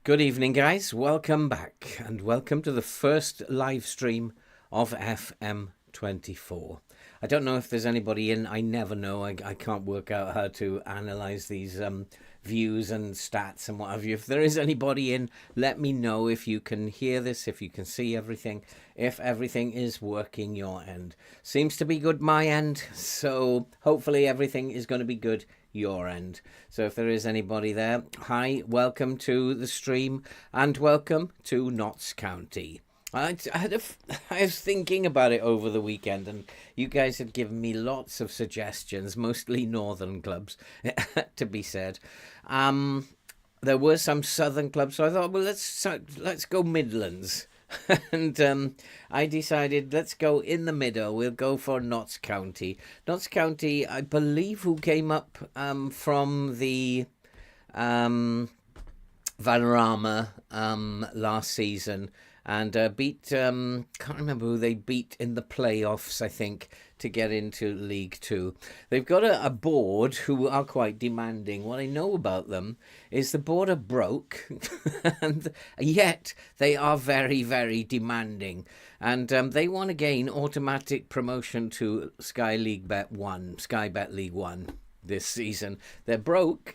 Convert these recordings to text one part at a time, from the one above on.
Good evening, guys. Welcome back and welcome to the first live stream of FM24. I don't know if there's anybody in. I never know. I can't work out how to analyze these views and stats and what have you. If there is anybody in, let me know if you can hear this, if you can see everything, if everything is working your end. Seems to be good my end, so hopefully everything is going to be good your end. So if there is anybody there, hi, welcome to the stream and welcome to Notts County. I was thinking about it over the weekend, and you guys had given me lots of suggestions, mostly northern clubs, to be said. There were some southern clubs, so I thought, well, let's go Midlands. And I decided, let's go in the middle. We'll go for Notts County. Notts County, I believe, who came up from the Vanarama last season and beat, can't remember who they beat in the playoffs, I think, to get into League Two. They've got a board who are quite demanding. What I know about them is the board are broke, and yet they are very, very demanding. And they want to gain automatic promotion to Sky Bet League One this season. They're broke,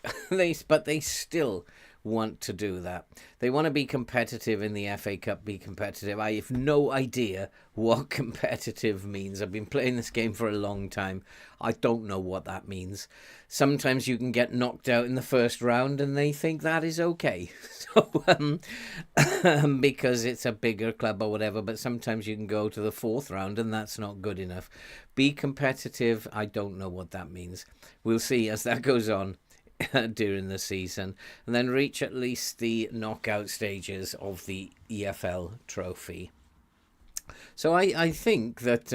but they still want to do that. They want to be competitive in the FA Cup, be competitive. I have no idea what competitive means. I've been playing this game for a long time. I don't know what that means. Sometimes you can get knocked out in the first round and they think that is okay. So, because it's a bigger club or whatever, but sometimes you can go to the fourth round and that's not good enough. Be competitive. I don't know what that means. We'll see as that goes on during the season, and then reach at least the knockout stages of the EFL trophy. So I think that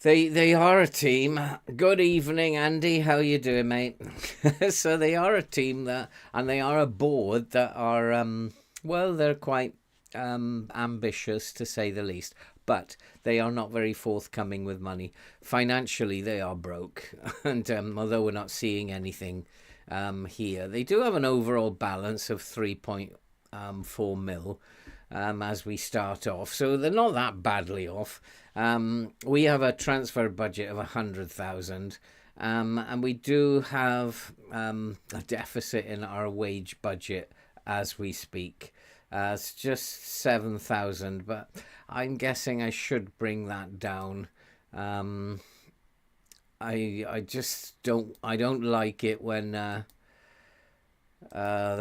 they are a team. Good evening, Andy. How you doing, mate? So they are a team and they are a board that are they're quite ambitious, to say the least. But they are not very forthcoming with money. Financially, they are broke. And although we're not seeing anything here, they do have an overall balance of 3.4 mil as we start off. So they're not that badly off. We have a transfer budget of 100,000. And we do have a deficit in our wage budget as we speak. It's just 7,000, but I'm guessing I should bring that down. I just don't like it when the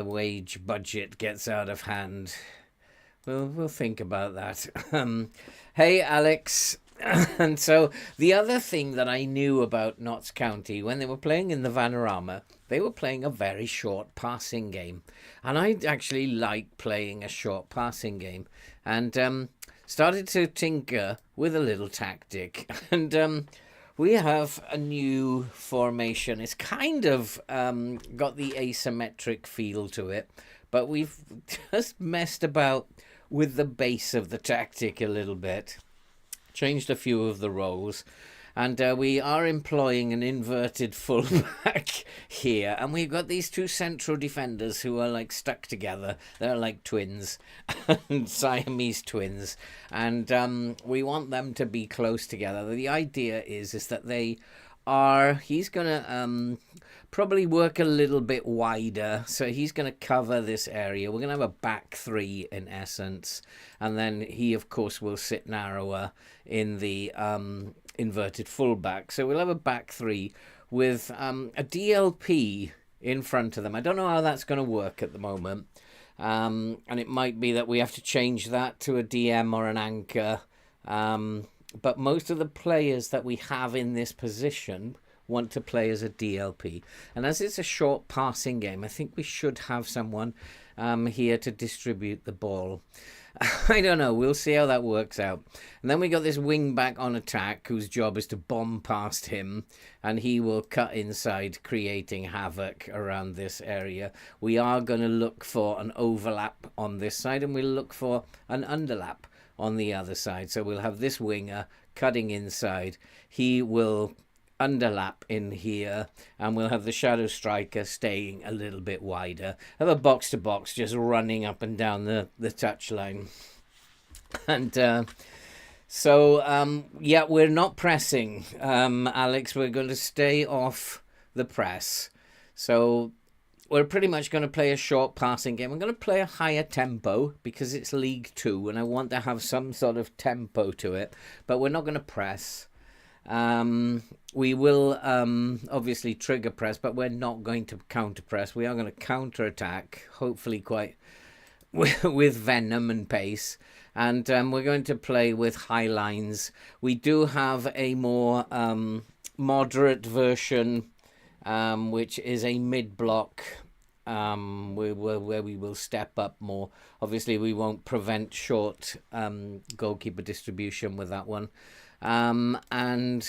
wage budget gets out of hand. We'll think about that. Hey, Alex. And so the other thing that I knew about Notts County, when they were playing in the Vanarama, they were playing a very short passing game. And I actually like playing a short passing game. And started to tinker with a little tactic. And we have a new formation. It's kind of got the asymmetric feel to it. But we've just messed about with the base of the tactic a little bit. Changed a few of the roles, and we are employing an inverted fullback here, and we've got these two central defenders who are like stuck together. They're like twins, Siamese twins, and we want them to be close together. The idea is that he's gonna probably work a little bit wider, so he's going to cover this area. We're going to have a back three in essence, and then he of course will sit narrower in the inverted fullback. So we'll have a back three with a DLP in front of them. I don't know how that's going to work at the moment, and it might be that we have to change that to a DM or an anchor, but most of the players that we have in this position want to play as a DLP. And as it's a short passing game, I think we should have someone here to distribute the ball. I don't know. We'll see how that works out. And then we got this wing back on attack whose job is to bomb past him, and he will cut inside, creating havoc around this area. We are going to look for an overlap on this side, and we'll look for an underlap on the other side. So we'll have this winger cutting inside. He will underlap in here, and we'll have the shadow striker staying a little bit wider. Have a box to box just running up and down the touchline. And yeah, we're not pressing, Alex. We're going to stay off the press. So we're pretty much going to play a short passing game. I'm going to play a higher tempo because it's League Two and I want to have some sort of tempo to it. But we're not going to press. We will obviously trigger press, but we're not going to counter press. We are going to counter attack, hopefully quite with venom and pace. And we're going to play with high lines. We do have a more moderate version, which is a mid-block, where we will step up more. Obviously, we won't prevent short goalkeeper distribution with that one. And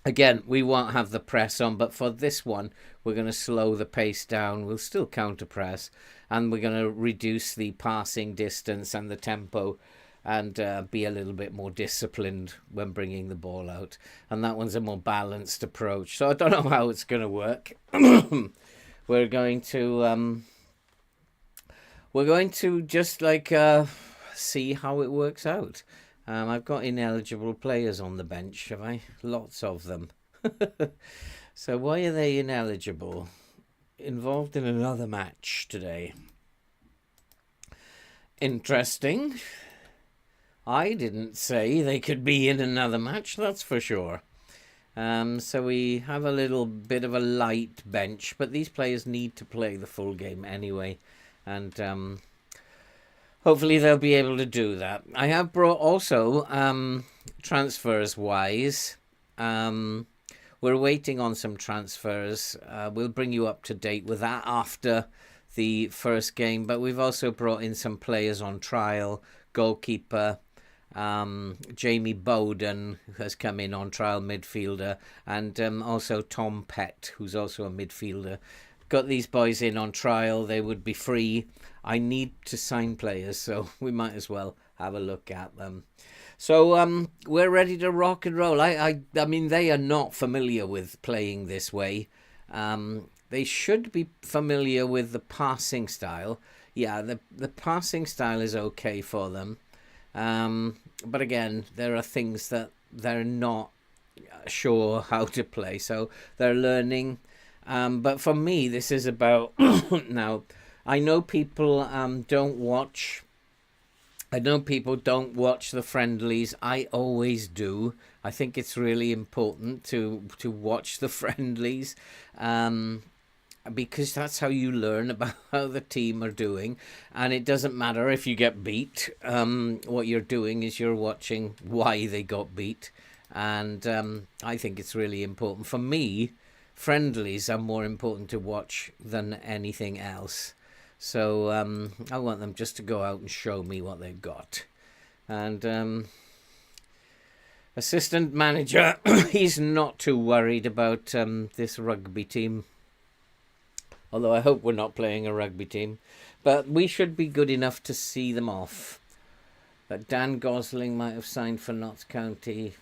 again, we won't have the press on, but for this one, we're going to slow the pace down. We'll still counter press, and we're going to reduce the passing distance and the tempo, and be a little bit more disciplined when bringing the ball out. And that one's a more balanced approach. So I don't know how it's going to work. We're going to just like see how it works out. I've got ineligible players on the bench, have I? Lots of them. So why are they ineligible? Involved in another match today. Interesting. I didn't say they could be in another match, that's for sure. So we have a little bit of a light bench, but these players need to play the full game anyway. And hopefully they'll be able to do that. I have brought also, transfers-wise, we're waiting on some transfers. We'll bring you up to date with that after the first game. But we've also brought in some players on trial. Goalkeeper Jamie Bowden has come in on trial, midfielder. And also Tom Pett, who's also a midfielder. Got these boys in on trial. They would be free. I need to sign players, so we might as well have a look at them. So we're ready to rock and roll. I mean, they are not familiar with playing this way. They should be familiar with the passing style. Yeah, the passing style is okay for them. But again, there are things that they're not sure how to play, so they're learning. But for me, this is about now. I know people don't watch. I know people don't watch the friendlies. I always do. I think it's really important to watch the friendlies, because that's how you learn about how the team are doing. And it doesn't matter if you get beat. What you're doing is you're watching why they got beat, and I think it's really important. For me, friendlies are more important to watch than anything else. So I want them just to go out and show me what they've got. And assistant manager, he's not too worried about this rugby team. Although I hope we're not playing a rugby team. But we should be good enough to see them off. Dan Gosling might have signed for Notts County.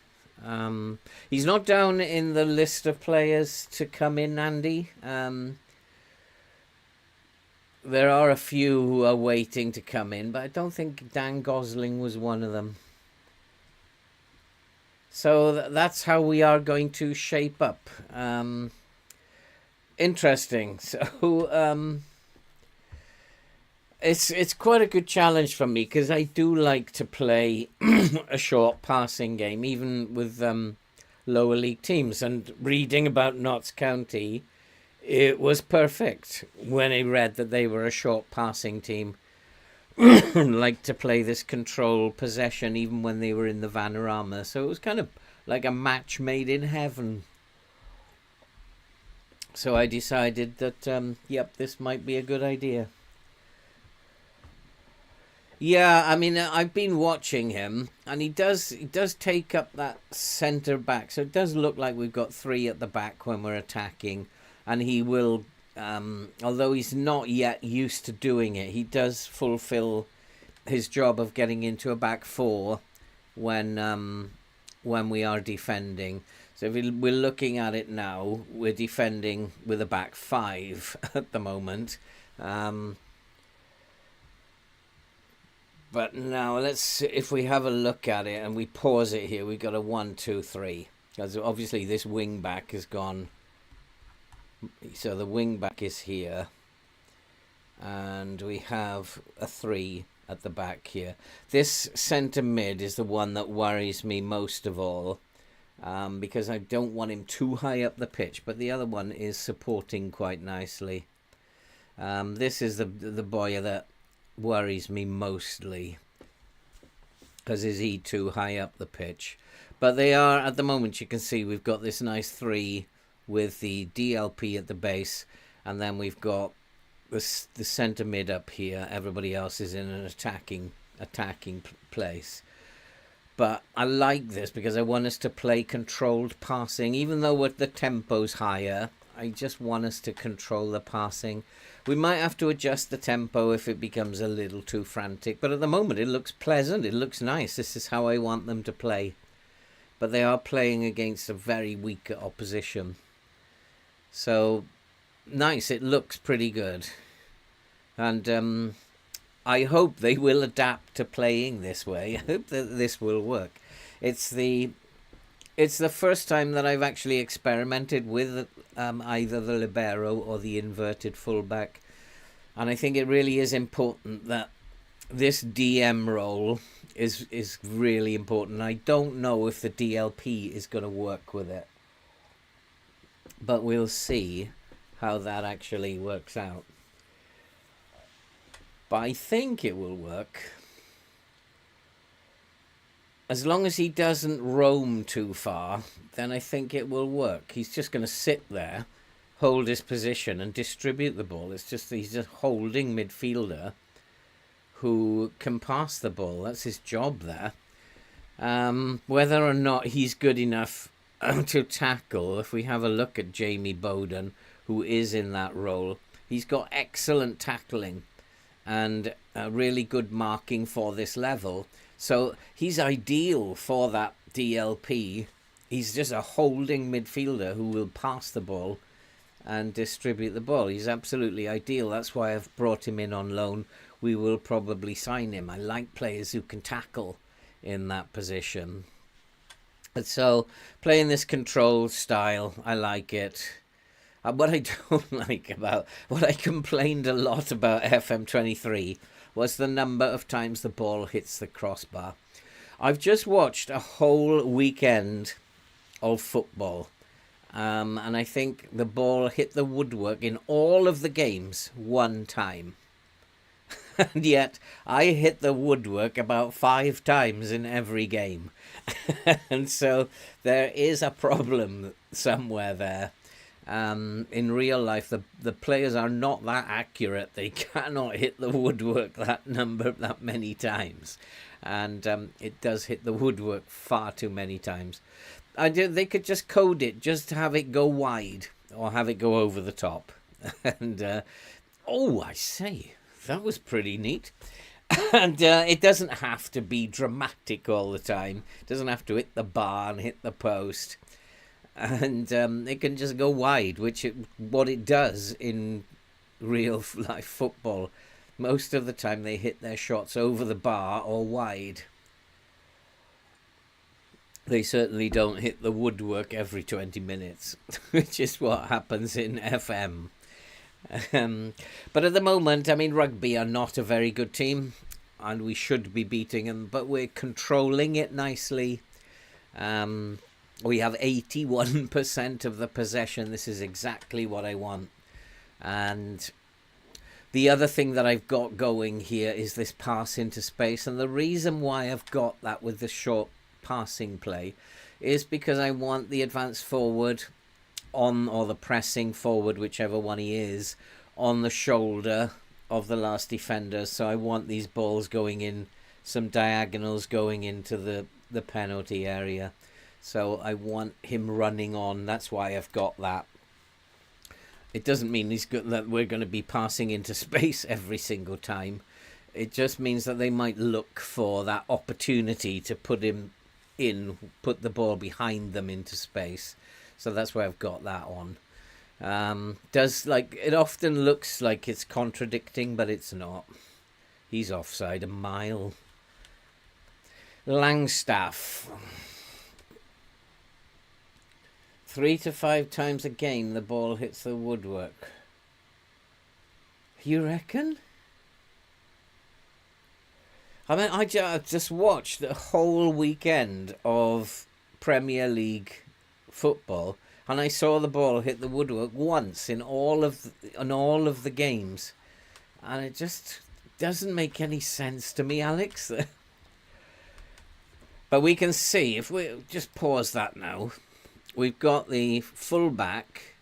He's not down in the list of players to come in, Andy. There are a few who are waiting to come in, but I don't think Dan Gosling was one of them. So that's how we are going to shape up. Interesting. So it's quite a good challenge for me, because I do like to play a short passing game, even with lower league teams. And reading about Notts County, it was perfect when I read that they were a short passing team. Like to play this control possession even when they were in the Vanarama. So it was kind of like a match made in heaven. So I decided that, yep, this might be a good idea. Yeah, I mean, I've been watching him, and he does take up that centre back. So it does look like we've got three at the back when we're attacking. And he will, although he's not yet used to doing it, he does fulfill his job of getting into a back four when we are defending. So if we're looking at it now, we're defending with a back five at the moment. But now if we have a look at it and we pause it here, we've got a 1-2-3. Because obviously this wing back has gone. So the wing back is here. And we have a 3 at the back here. This centre mid is the one that worries me most of all. Because I don't want him too high up the pitch. But the other one is supporting quite nicely. This is the boy that worries me mostly, because is he too high up the pitch? But they are, at the moment, you can see we've got this nice 3 with the DLP at the base, and then we've got the centre mid up here. Everybody else is in an attacking place. But I like this because I want us to play controlled passing, even though the tempo's higher. I just want us to control the passing. We might have to adjust the tempo if it becomes a little too frantic. But at the moment, it looks pleasant. It looks nice. This is how I want them to play. But they are playing against a very weak opposition. So, nice. It looks pretty good. And I hope they will adapt to playing this way. I hope that this will work. It's the first time that I've actually experimented with either the libero or the inverted fullback. And I think it really is important that this DM role is really important. I don't know if the DLP is going to work with it. But we'll see how that actually works out. But I think it will work. As long as he doesn't roam too far, then I think it will work. He's just going to sit there, hold his position and distribute the ball. It's just he's a holding midfielder who can pass the ball. That's his job there. Whether or not he's good enough to tackle, if we have a look at Jamie Bowden, who is in that role, he's got excellent tackling and really good marking for this level. So he's ideal for that DLP. He's just a holding midfielder who will pass the ball and distribute the ball. He's absolutely ideal. That's why I've brought him in on loan. We will probably sign him. I like players who can tackle in that position. And so playing this controlled style, I like it. What I don't like about, what I complained a lot about FM23 was the number of times the ball hits the crossbar. I've just watched a whole weekend of football, and I think the ball hit the woodwork in all of the games one time. And yet I hit the woodwork about 5 times in every game. And so there is a problem somewhere there. In real life, the players are not that accurate. They cannot hit the woodwork that many times. And it does hit the woodwork far too many times. They could just code it, just have it go wide or have it go over the top. And, oh, I say, that was pretty neat. And it doesn't have to be dramatic all the time. It doesn't have to hit the bar and hit the post. And it can just go wide, what it does in real life football. Most of the time they hit their shots over the bar or wide. They certainly don't hit the woodwork every 20 minutes, which is what happens in FM. But at the moment, I mean, Rugby are not a very good team, and we should be beating them, but we're controlling it nicely. We have 81% of the possession. This is exactly what I want. And the other thing that I've got going here is this pass into space. And the reason why I've got that with the short passing play is because I want the advance forward or the pressing forward, whichever one he is, on the shoulder of the last defender. So I want these balls going in, some diagonals going into the penalty area. So I want him running on. That's why I've got that. It doesn't mean that we're going to be passing into space every single time. It just means that they might look for that opportunity to put him put the ball behind them into space. So that's why I've got that on. It often looks like it's contradicting, but it's not. He's offside a mile. Langstaff. 3 to 5 times a game the ball hits the woodwork. You reckon? I mean, I just watched the whole weekend of Premier League football, and I saw the ball hit the woodwork once in all of the games, and it just doesn't make any sense to me, Alex. But we can see, if we just pause that now, we've got the full-back,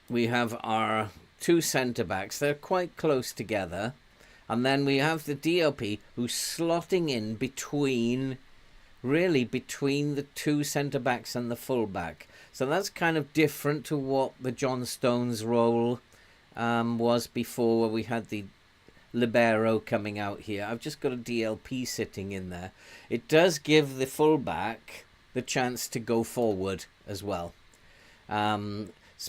we have our 2 centre-backs, they're quite close together, and then we have the DLP who's slotting in between the 2 centre-backs and the full-back. So that's kind of different to what the John Stones role was before, where we had the libero coming out here. I've just got a DLP sitting in there. It does give the full-back the chance to go forward as well.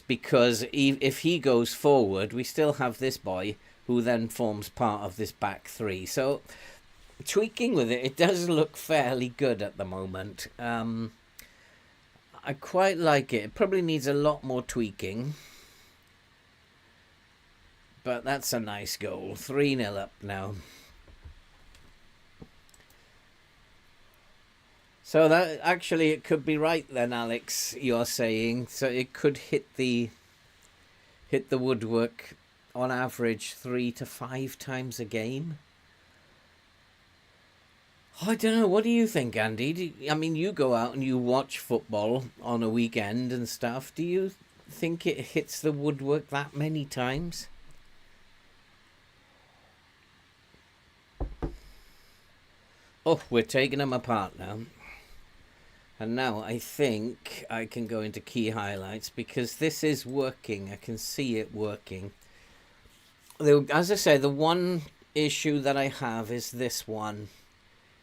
Because if he goes forward, we still have this boy who then forms part of this back 3. So tweaking with it, it does look fairly good at the moment. I quite like it. It probably needs a lot more tweaking. But that's a nice goal. 3-0 up now. So that actually, it could be right then, Alex, you're saying. So it could hit the woodwork on average 3 to 5 times a game. I don't know. What do you think, Andy? I mean, you go out and you watch football on a weekend and stuff. Do you think it hits the woodwork that many times? Oh, we're taking them apart now. And now I think I can go into key highlights, because this is working. I can see it working. As I say, the one issue that I have is this one.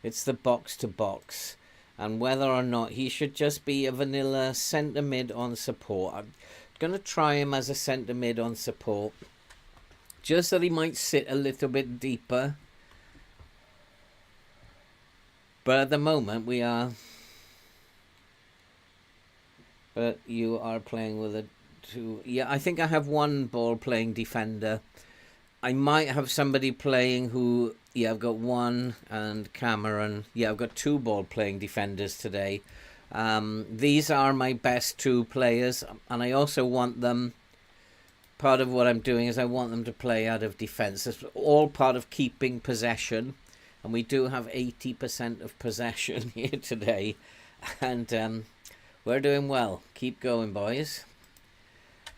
It's the box to box. And whether or not he should just be a vanilla centre mid on support. I'm going to try him as a centre mid on support, just that he might sit a little bit deeper. But at the moment we are... But you are playing with a 2... Yeah, I think I have one ball playing defender. I might have somebody playing who... Yeah, I've got one and Cameron. Yeah, I've got 2 ball playing defenders today. These are my best 2 players. And I also want them... Part of what I'm doing is I want them to play out of defence. It's all part of keeping possession. And we do have 80% of possession here today. And we're doing well. Keep going, boys.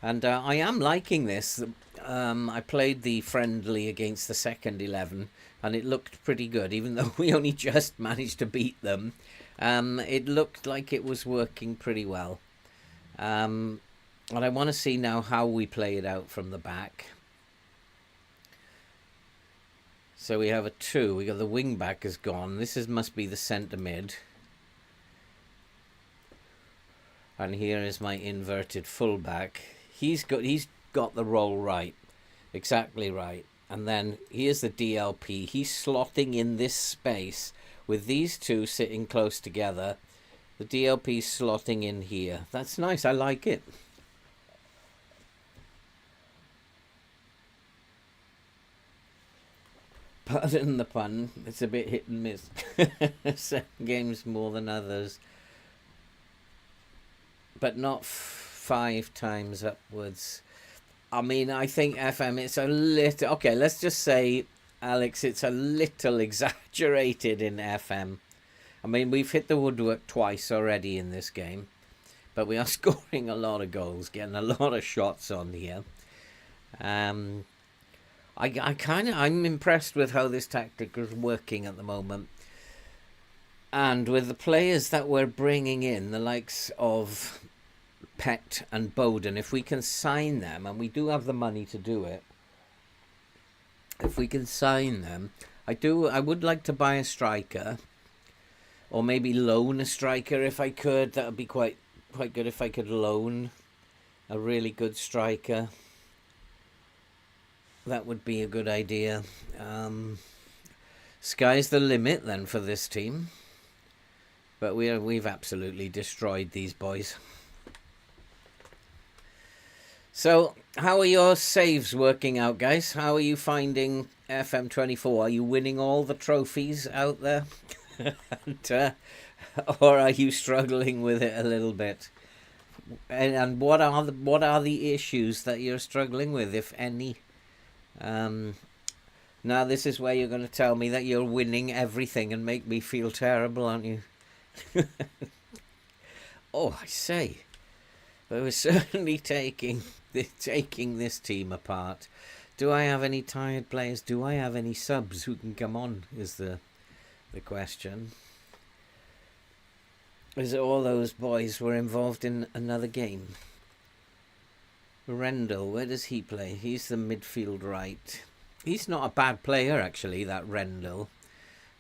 And I am liking this. I played the friendly against the second 11. And it looked pretty good. Even though we only just managed to beat them. It looked like it was working pretty well. And I want to see now how we play it out from the back. So we have a 2. We got the wing back has gone. This must be the centre mid. And here is my inverted full back. He's got the role right. Exactly right. And then here's the DLP. He's slotting in this space with these 2 sitting close together. The DLP's slotting in here. That's nice. I like it. Pardon the pun, it's a bit hit and miss. Some games more than others. But not 5 times upwards. I mean, I think FM, it's a little... Okay, let's just say, Alex, it's a little exaggerated in FM. I mean, we've hit the woodwork twice already in this game. But we are scoring a lot of goals, getting a lot of shots on here. I'm impressed with how this tactic is working at the moment. And with the players that we're bringing in, the likes of Pett and Bowden, if we can sign them, and we do have the money to do it, if we can sign them, I would like to buy a striker. Or maybe loan a striker if I could. That would be quite good if I could loan a really good striker. That would be a good idea. Sky's the limit then for this team. But we've absolutely destroyed these boys. So, how are your saves working out, guys? How are you finding FM24? Are you winning all the trophies out there? Or are you struggling with it a little bit? And what are the issues that you're struggling with, if any? Now this is where you're going to tell me that you're winning everything and make me feel terrible, aren't you? Oh, I say, but we're certainly taking this team apart. Do I have any tired players? Do I have any subs who can come on? Is the question. Is it all those boys were involved in another game? Rendell, where does he play? He's the midfield right. He's not a bad player, actually, that Rendell.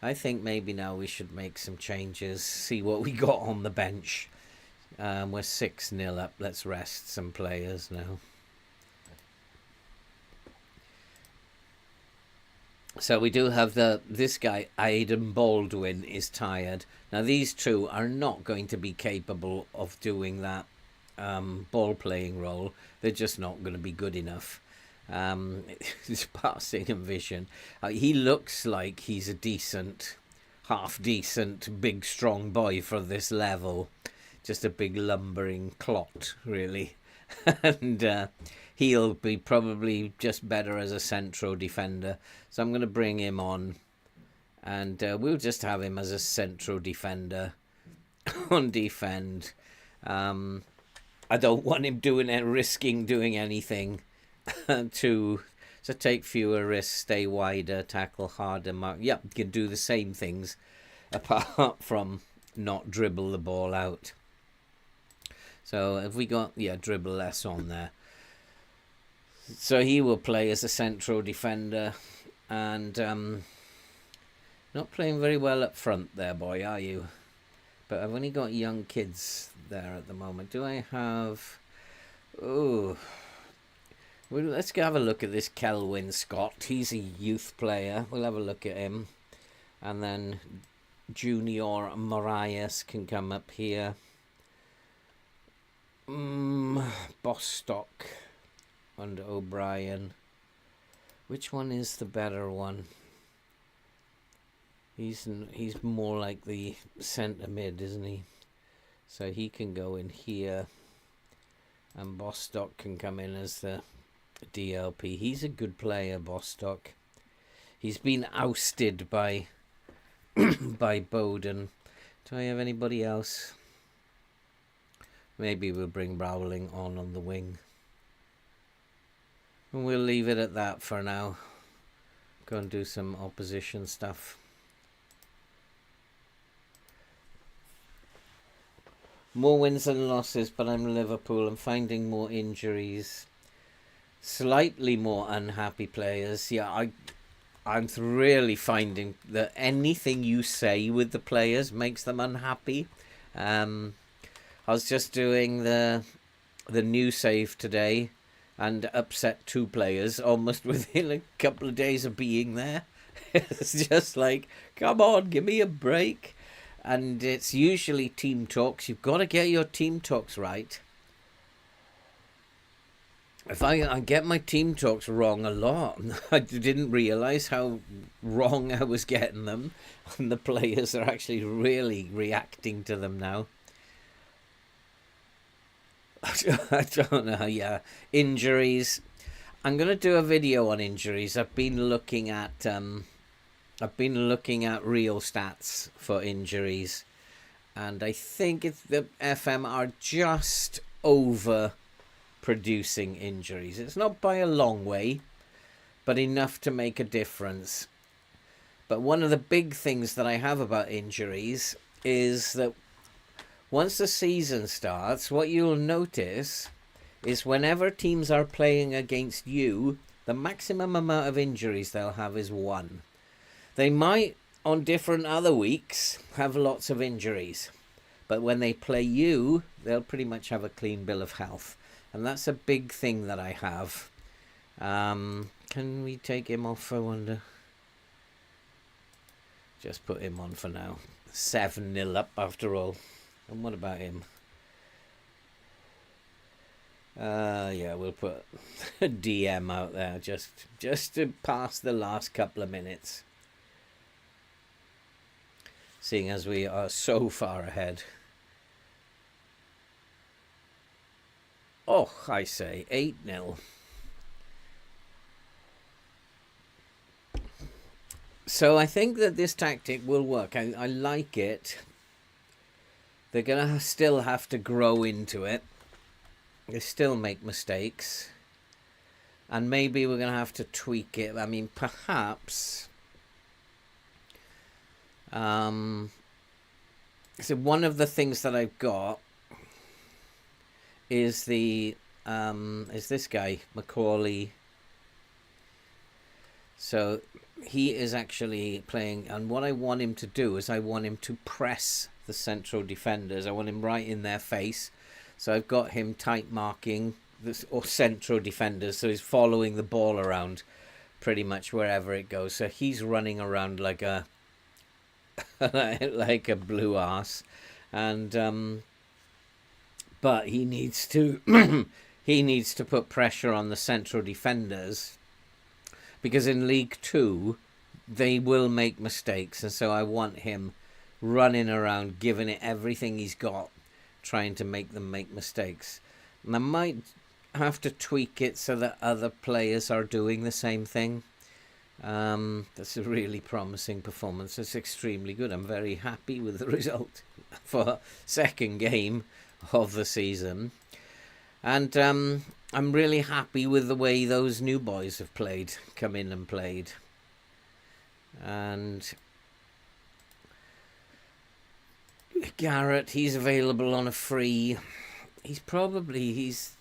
I think maybe now we should make some changes, see what we got on the bench. We're 6-0 up. Let's rest some players now. So we do have this guy, Aidan Baldwin, is tired. Now these two are not going to be capable of doing that ball playing role. They're just not going to be good enough. His passing and vision. He looks like he's a half decent, big, strong boy for this level. Just a big lumbering clot, really. And he'll be probably just better as a central defender. So I'm going to bring him on. And we'll just have him as a central defender on defend. I don't want him risking doing anything to take fewer risks, stay wider, tackle harder, mark. Yep, you can do the same things apart from not dribble the ball out. So have we got, dribble less on there. So he will play as a central defender. And not playing very well up front there, boy, are you? But I've only got young kids there at the moment. Do I have... Oh... Well, let's go have a look at this Kelwin Scott. He's a youth player. We'll have a look at him. And then Junior Marias can come up here. Bostock and O'Brien. Which one is the better one? He's more like the centre mid, isn't he? So he can go in here. And Bostock can come in as the DLP. He's a good player, Bostock. He's been ousted by by Bowden. Do I have anybody else? Maybe we'll bring Rowling on the wing. And we'll leave it at that for now. Go and do some opposition stuff. More wins than losses, but I'm Liverpool. I'm finding more injuries. Slightly more unhappy players. Yeah, I'm really finding that anything you say with the players makes them unhappy. I was just doing the new save today and upset 2 players almost within a couple of days of being there. It's just like, come on, give me a break. And it's usually team talks. You've got to get your team talks right. If I get my team talks wrong a lot. I didn't realise how wrong I was getting them. And the players are actually really reacting to them now. I don't know, yeah. Injuries. I'm going to do a video on injuries. I've been looking at real stats for injuries. And I think the FM are just over producing injuries. It's not by a long way, but enough to make a difference. But one of the big things that I have about injuries is that once the season starts, what you'll notice is whenever teams are playing against you, the maximum amount of injuries they'll have is 1. They might on different other weeks, have lots of injuries. But when they play you, they'll pretty much have a clean bill of health. And that's a big thing that I have. Can we take him off, I wonder? Just put him on for now. 7-0 up after all. And what about him? Yeah, we'll put a DM out there just to pass the last couple of minutes. Seeing as we are so far ahead. Oh, I say 8-0. So I think that this tactic will work. I like it. They're going to still have to grow into it. They still make mistakes. And maybe we're going to have to tweak it. I mean, perhaps... so one of the things that I've got is is this guy, Macaulay. So he is actually playing, and what I want him to do is I want him to press the central defenders. I want him right in their face. So I've got him tight marking this or central defenders. So he's following the ball around pretty much wherever it goes. So he's running around like a like a blue ass, and but he needs to he needs to put pressure on the central defenders, because in League 2 they will make mistakes, and so I want him running around giving it everything he's got, trying to make them make mistakes. And I might have to tweak it so that other players are doing the same thing. That's a really promising performance. It's extremely good. I'm very happy with the result for second game of the season, and I'm really happy with the way those new boys have played, come in and played. And Garrett, he's available on a free. He's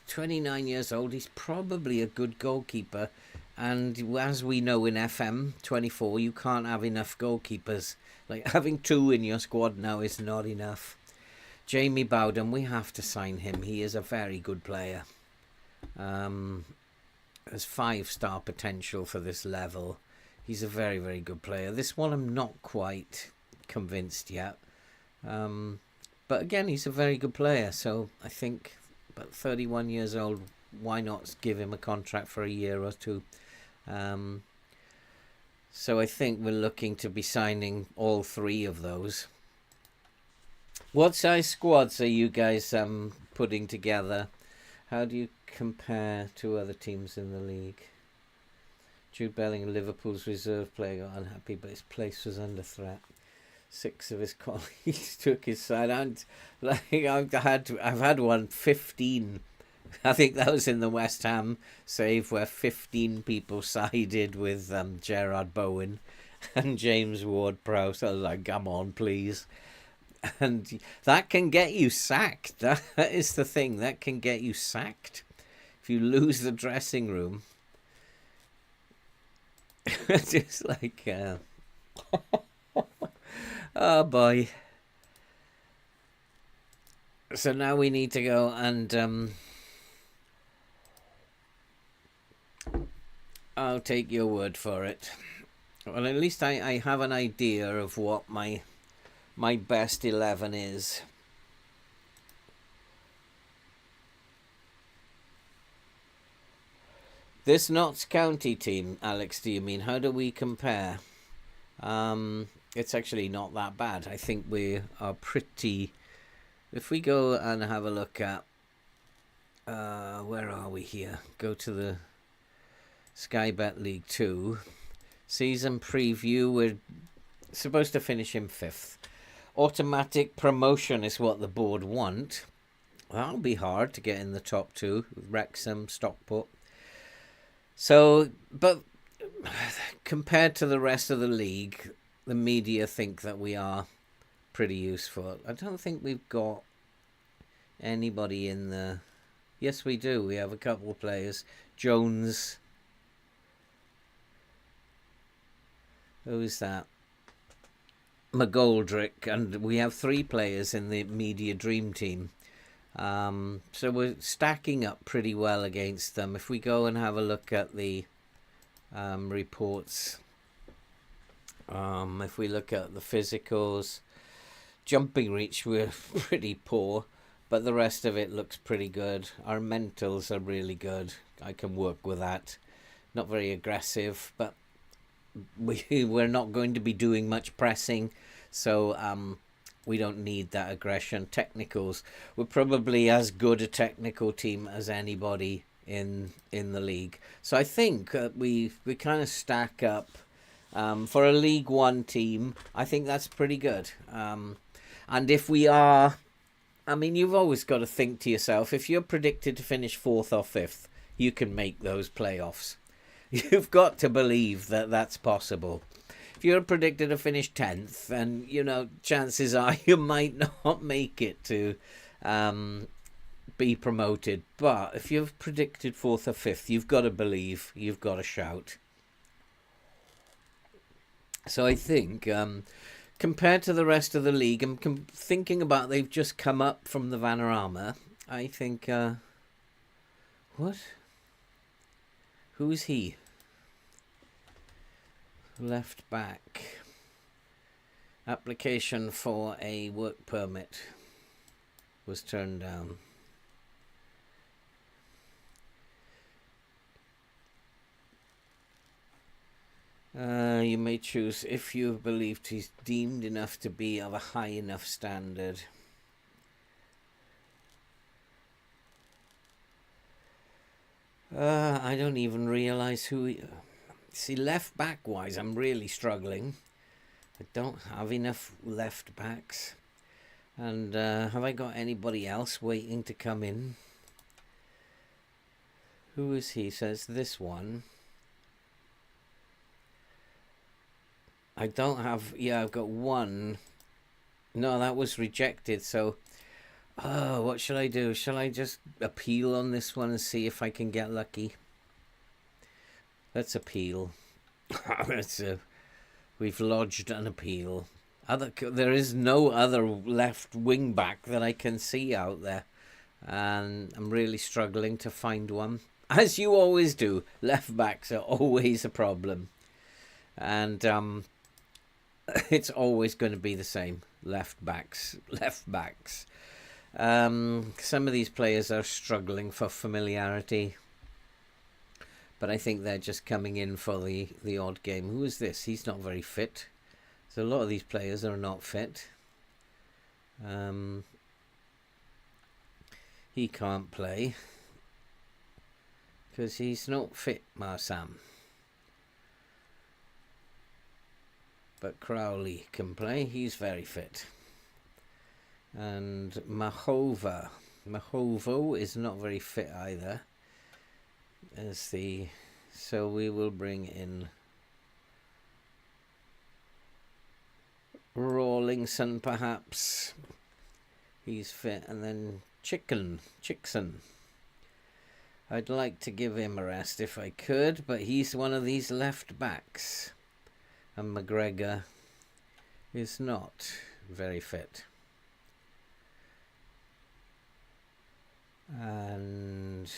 29 years old. He's probably a good goalkeeper. And as we know in FM 24, you can't have enough goalkeepers. Like, having 2 in your squad now is not enough. Jamie Bowden, we have to sign him. He is a very good player. There's 5-star potential for this level. He's a very, very good player. This one I'm not quite convinced yet. But again, he's a very good player. So I think, about 31 years old, why not give him a contract for a year or 2? So I think we're looking to be signing all 3 of those. What size squads are you guys putting together? How do you compare to other teams in the league? Jude Bellingham, Liverpool's reserve player, got unhappy, but his place was under threat. 6 of his colleagues took his side. And I've had one 15. I think that was in the West Ham save where 15 people sided with Gerard Bowen and James Ward-Prowse. I was like, come on, please. And that can get you sacked. That is the thing. That can get you sacked. If you lose the dressing room. Just like... oh, boy. So now we need to go and... I'll take your word for it. Well, at least I have an idea of what my best 11 is. This Notts County team, Alex, do you mean? How do we compare? It's actually not that bad. I think we are pretty... If we go and have a look at... where are we here? Go to the Sky Bet League 2. Season preview, we're supposed to finish in 5th. Automatic promotion is what the board want. That'll be hard to get in the top 2 with Wrexham, Stockport. So, but compared to the rest of the league, the media think that we are pretty useful. I don't think we've got anybody in the... Yes, we do. We have a couple of players. Jones. Who is that? McGoldrick, and we have 3 players in the media dream team. So we're stacking up pretty well against them. If we go and have a look at the reports, if we look at the physicals, jumping reach, we're pretty poor, but the rest of it looks pretty good. Our mentals are really good. I can work with that. Not very aggressive, but we're not going to be doing much pressing, so we don't need that aggression. Technicals, we're probably as good a technical team as anybody in the league. So I think we kind of stack up for a League One team. I think that's pretty good. And if we are, I mean, you've always got to think to yourself, if you're predicted to finish 4th or 5th, you can make those playoffs. You've got to believe that that's possible. If you're predicted to finish 10th, and, you know, chances are you might not make it to be promoted. But if you've predicted 4th or 5th, you've got to believe, you've got to shout. So I think, compared to the rest of the league, I'm thinking about they've just come up from the Vanarama. I think, what? Who's he? Left back. Application for a work permit was turned down. You may choose if you have believed he's deemed enough to be of a high enough standard. I don't even realise who he... See, left back wise, I'm really struggling. I don't have enough left backs. And have I got anybody else waiting to come in? Who is he? Says this one. I don't have... Yeah, I've got one. No, that was rejected, so... Oh, what shall I do? Shall I just appeal on this one and see if I can get lucky? Let's appeal. We've lodged an appeal. There is no other left wing back that I can see out there. And I'm really struggling to find one. As you always do, left backs are always a problem. And it's always going to be the same. Left backs. Some of these players are struggling for familiarity, but I think they're just coming in for the odd game. Who is this? He's not very fit. So a lot of these players are not fit. He can't play because he's not fit, Marsam. But Crowley can play. He's very fit. And Mahovo is not very fit either. So we will bring in Rawlingson perhaps. He's fit, and then Chickson. I'd like to give him a rest if I could, but he's one of these left backs. And McGregor is not very fit. And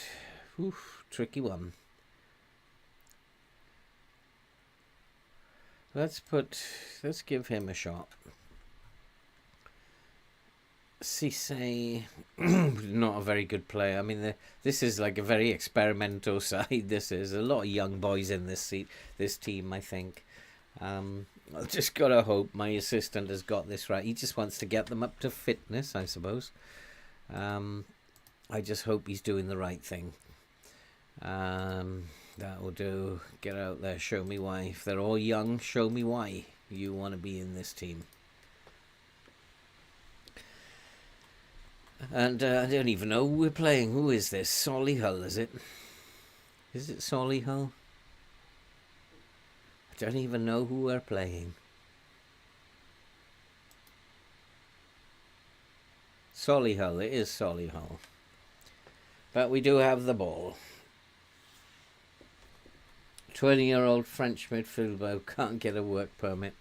tricky one. Let's give him a shot. Cisse, not a very good player. I mean, this is like a very experimental side. This is a lot of young boys in this team, I think. I've just got to hope my assistant has got this right. He just wants to get them up to fitness, I suppose. I just hope he's doing the right thing. That will do. Get out there, show me why. If they're all young, show me why you want to be in this team. And I don't even know who we're playing. Who is this? Solihull, is it? Is it Solihull? I don't even know who we're playing. Solihull, it is Solihull. But we do have the ball. 20-year-old French midfielder can't get a work permit.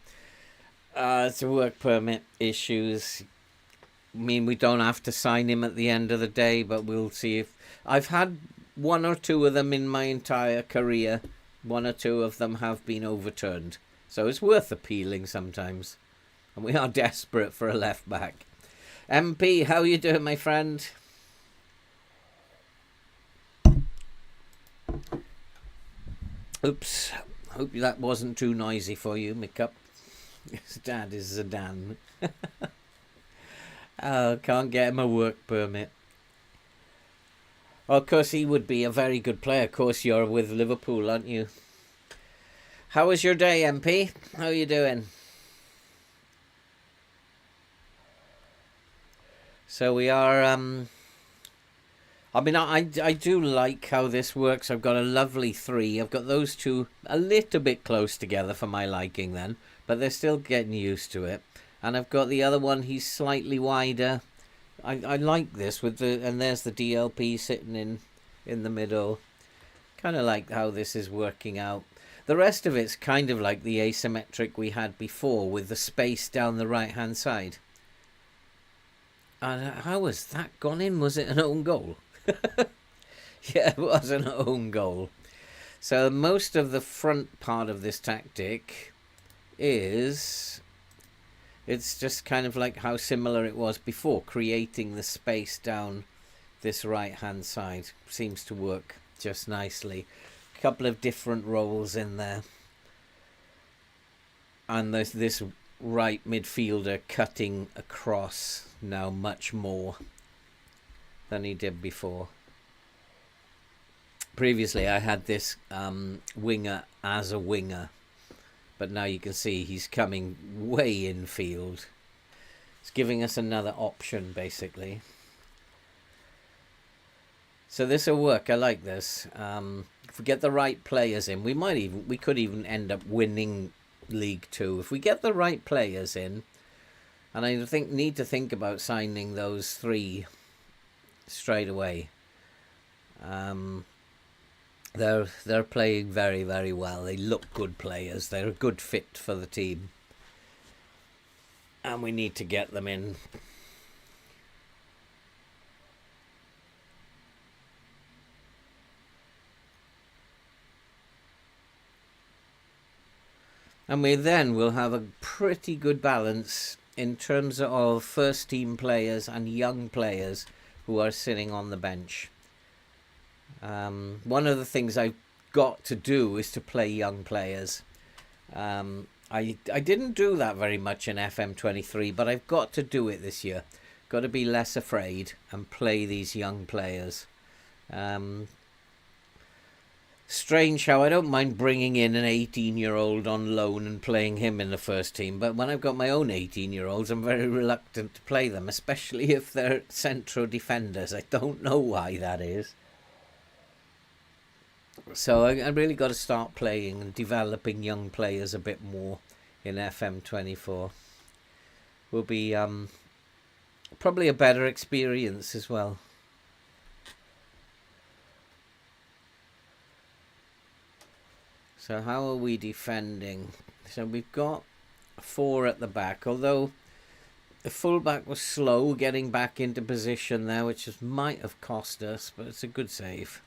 It's a work permit issues. I mean, we don't have to sign him at the end of the day, but we'll see if... I've had one or two of them in my entire career. One or two of them have been overturned. So it's worth appealing sometimes. And we are desperate for a left back. MP, how you doing, my friend? Oops. Hope that wasn't too noisy for you, Mickup. His dad is Zidane. Oh, can't get him a work permit. Well, of course, he would be a very good player. Of course, you're with Liverpool, aren't you? How was your day, MP? How are you doing? So we are... I mean, I do like how this works. I've got a lovely three. I've got those two a little bit close together for my liking then. But they're still getting used to it. And I've got the other one, he's slightly wider. I like this with the... And there's the DLP sitting in the middle. Kind of like how this is working out. The rest of it's kind of like the asymmetric we had before with the space down the right-hand side. And how was that gone in? Was it an own goal? Yeah, it was an own goal. So most of the front part of this tactic is... It's just kind of like how similar it was before, creating the space down this right-hand side. Seems to work just nicely. A couple of different roles in there. And there's this right midfielder cutting across now much more than he did before. Previously, I had this winger as a winger. But now you can see he's coming way infield. It's giving us another option, basically. So this will work. I like this. If we get the right players in, we could even end up winning League Two if we get the right players in. And I need to think about signing those three straight away. They're playing very, very well. They look good players. They're a good fit for the team. And we need to get them in. And we then will have a pretty good balance in terms of first team players and young players who are sitting on the bench. One of the things I've got to do is to play young players. I didn't do that very much in FM23, but I've got to do it this year. Got to be less afraid and play these young players. Strange how I don't mind bringing in an 18-year-old on loan and playing him in the first team, but when I've got my own 18-year-olds, I'm very reluctant to play them, especially if they're central defenders. I don't know why that is. So I really got to start playing and developing young players a bit more in FM24. Will be probably a better experience as well. So how are we defending? So we've got 4 at the back, although the fullback was slow getting back into position there, which might have cost us, but it's a good save.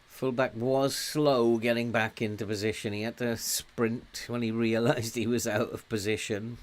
Fullback was slow getting back into position. He had to sprint when he realised he was out of position.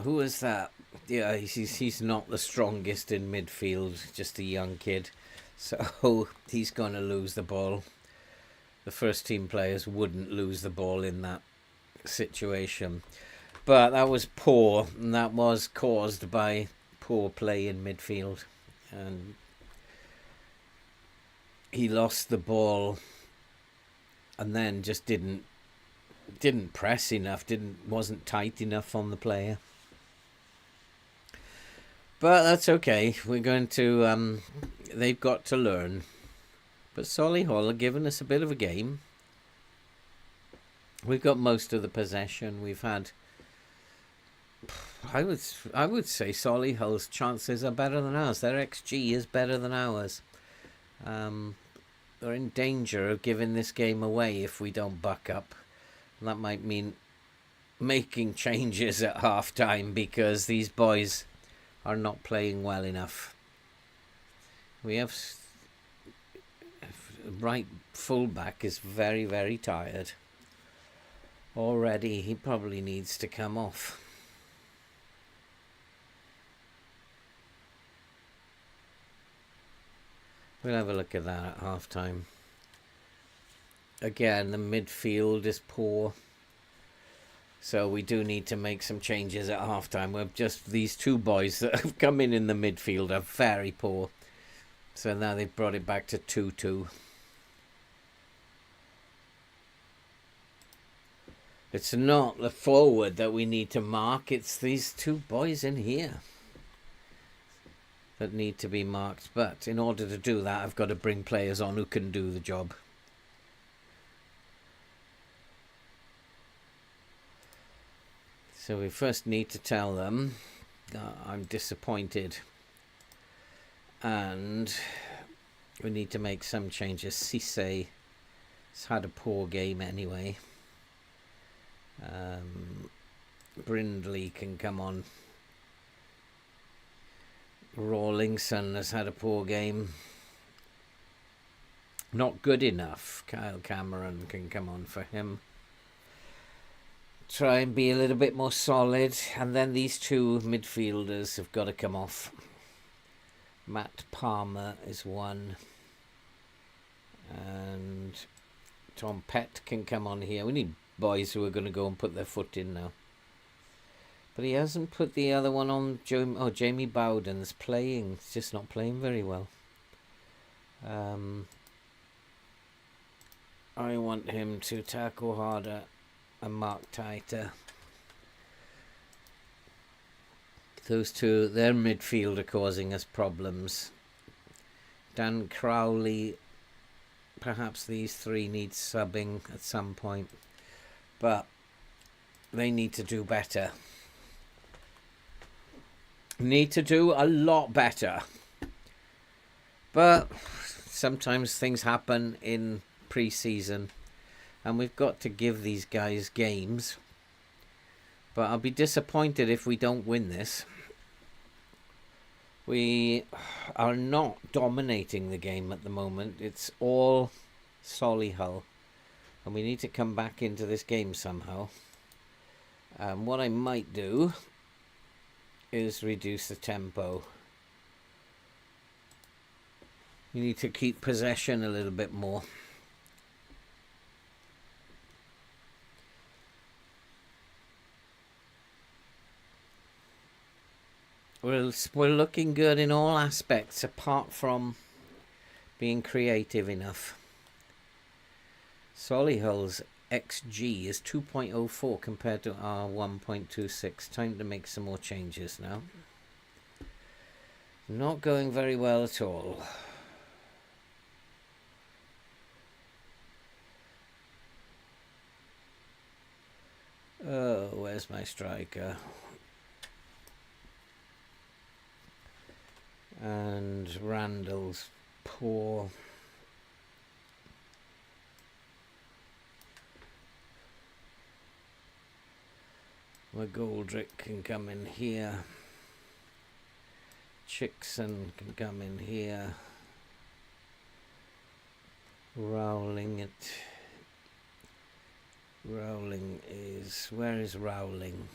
Who is that? Yeah, he's not the strongest in midfield, just a young kid. So he's going to lose the ball. The first team players wouldn't lose the ball in that situation. But that was poor, and that was caused by poor play in midfield. And he lost the ball and then just didn't press enough, wasn't tight enough on the player. But that's okay. We're going to they've got to learn. But Solihull are giving us a bit of a game. We've got most of the possession. We've had... I would say Solihull's chances are better than ours. Their XG is better than ours. They're in danger of giving this game away if we don't buck up. And that might mean making changes at half-time because these boys are not playing well enough. We have... right fullback is very, very tired. Already, he probably needs to come off. We'll have a look at that at half-time. Again, the midfield is poor. So we do need to make some changes at half-time. We're just... these two boys that have come in the midfield are very poor. So now they've brought it back to 2-2. It's not the forward that we need to mark. It's these two boys in here that need to be marked. But in order to do that, I've got to bring players on who can do the job. So we first need to tell them that I'm disappointed. And we need to make some changes. Cisse has had a poor game anyway. Brindley can come on. Rawlingson has had a poor game. Not good enough. Kyle Cameron can come on for him. Try and be a little bit more solid. And then these two midfielders have got to come off. Matt Palmer is one. And Tom Pett can come on here. We need boys who are going to go and put their foot in now. But he hasn't put the other one on. Jamie Bowden's playing. He's just not playing very well. I want him to tackle harder and mark tighter. Those two, their midfield are causing us problems. Dan Crowley, perhaps these three need subbing at some point. But they need to do better. Need to do a lot better. But sometimes things happen in pre-season. And we've got to give these guys games. But I'll be disappointed if we don't win this. We are not dominating the game at the moment. It's all Solihull. And we need to come back into this game somehow. What I might do is reduce the tempo. We need to keep possession a little bit more. We're looking good in all aspects apart from being creative enough. Solihull's XG is 2.04 compared to our 1.26. Time to make some more changes now. Not going very well at all. Oh, where's my striker? And Randall's poor. McGoldrick can come in here. Chickson can come in here. Rowling is... Where is Rowling?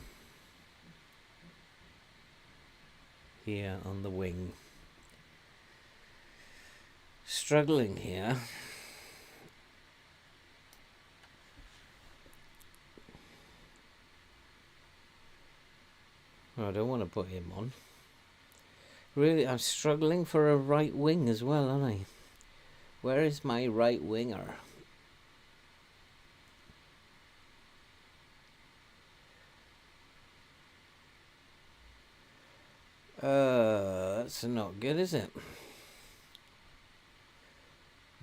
Here on the wing. Struggling here. I don't want to put him on. Really, I'm struggling for a right wing as well, aren't I? Where is my right winger? That's not good, is it?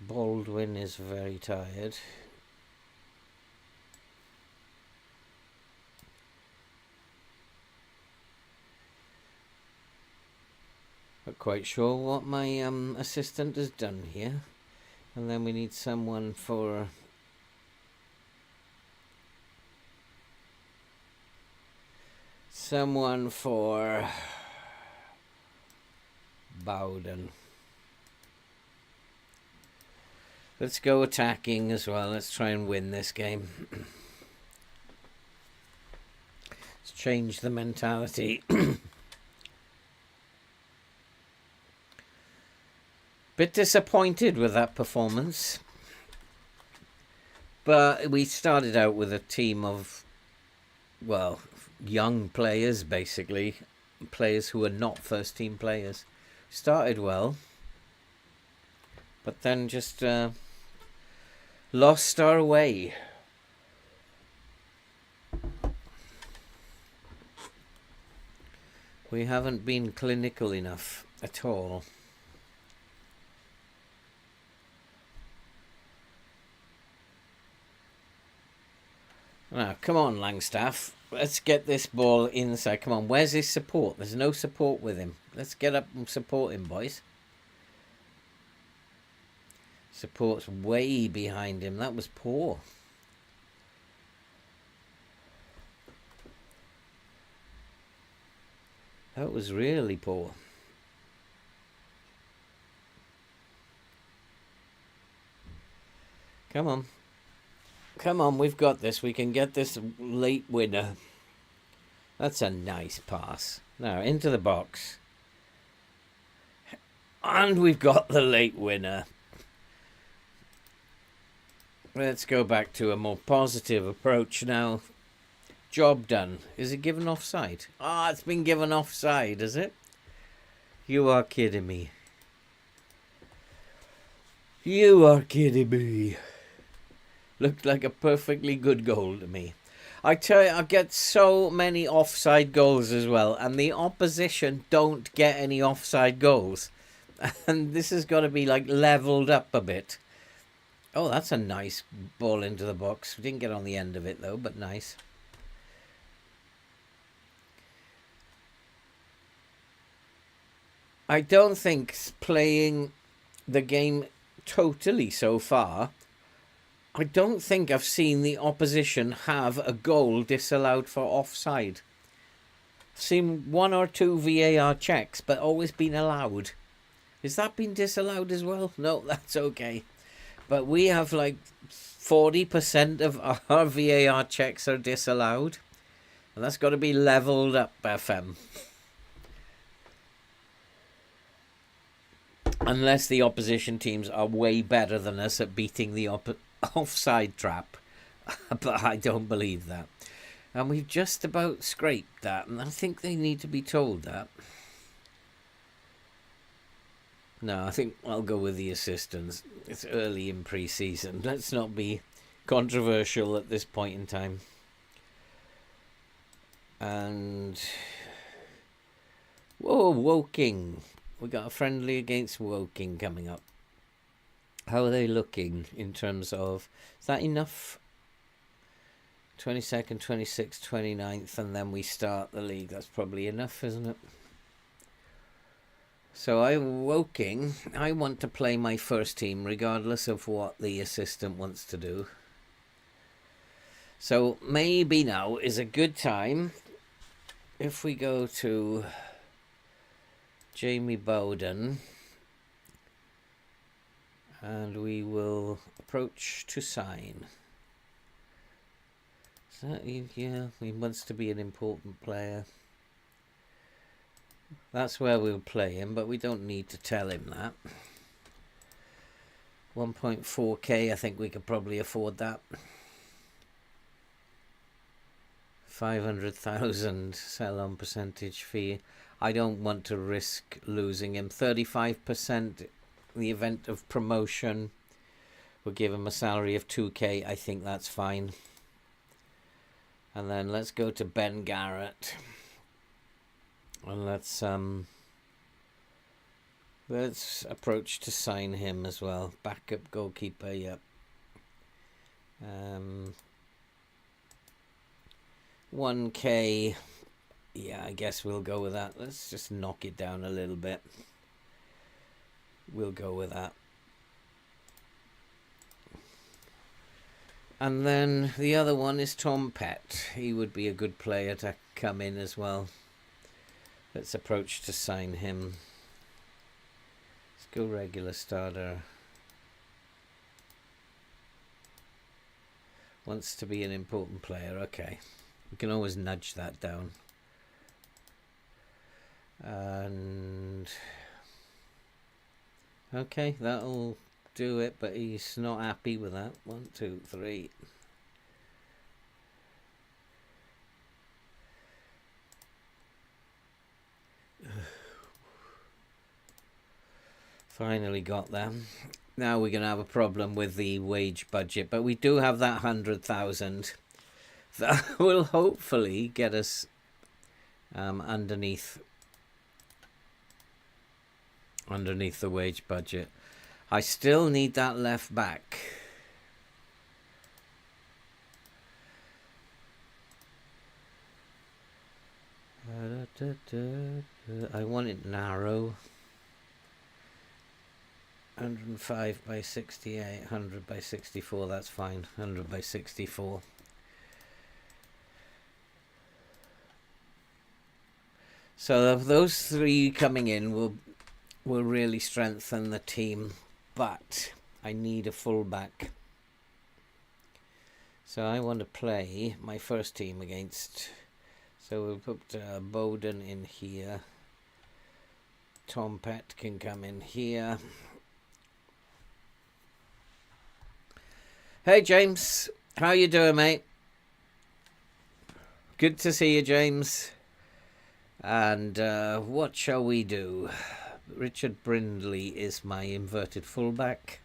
Baldwin is very tired. Not quite sure what my assistant has done here. And then we need someone for Bowden. Let's go attacking as well. Let's try and win this game. Let's change the mentality. Bit disappointed with that performance. But we started out with a team of, well, young players, basically. Players who are not first team players. Started well. But then just lost our way. We haven't been clinical enough at all. Now, come on, Langstaff. Let's get this ball inside. Come on, where's his support? There's no support with him. Let's get up and support him, boys. Support's way behind him. That was poor. That was really poor. Come on. Come on, we've got this. We can get this late winner. That's a nice pass. Now, into the box. And we've got the late winner. Let's go back to a more positive approach now. Job done. Is it given offside? Ah, it's been given offside, is it? You are kidding me. You are kidding me. Looked like a perfectly good goal to me. I tell you, I get so many offside goals as well, and the opposition don't get any offside goals. And this has got to be like leveled up a bit. Oh, that's a nice ball into the box. We didn't get on the end of it though, but nice. I don't think playing the game totally so far, I don't think I've seen the opposition have a goal disallowed for offside. I've seen one or two VAR checks, but always been allowed. Has that been disallowed as well? No, that's okay. But we have like 40% of our VAR checks are disallowed. And that's got to be leveled up, FM. Unless the opposition teams are way better than us at beating the offside trap. But I don't believe that. And we've just about scraped that. And I think they need to be told that. No, I think I'll go with the assistants. It's early in pre-season. Let's not be controversial at this point in time. And... whoa, Woking. We got a friendly against Woking coming up. How are they looking in terms of... is that enough? 22nd, 26th, 29th, and then we start the league. That's probably enough, isn't it? So Woking, I want to play my first team regardless of what the assistant wants to do. So maybe now is a good time if we go to Jamie Bowden and we will approach to sign. Is that, yeah, he wants to be an important player. That's where we'll play him, but we don't need to tell him that. 1.4k, I think we could probably afford that. 500,000 sell-on percentage fee. I don't want to risk losing him. 35% in the event of promotion. We'll give him a salary of 2k. I think that's fine. And then let's go to Ben Garrett. And let's Let's approach to sign him as well. Backup goalkeeper, yep. 1K. Yeah, I guess we'll go with that. Let's just knock it down a little bit. We'll go with that. And then the other one is Tom Pett. He would be a good player to come in as well. Let's approach to sign him. Let's go regular starter. Wants to be an important player. Okay. We can always nudge that down. And okay, that'll do it, but he's not happy with that. 1, 2, 3. Finally got them. Now we're going to have a problem with the wage budget, but we do have that 100,000 that will hopefully get us underneath the wage budget. I still need that left back. I want it narrow. 105 by 68, 100 by 64, that's fine. 100 by 64. So those three coming in will really strengthen the team, but I need a fullback. So I want to play my first team against. So we'll put Bowden in here. Tom Pett can come in here. Hey James, how you doing, mate? Good to see you, James. And what shall we do? Richard Brindley is my inverted fullback.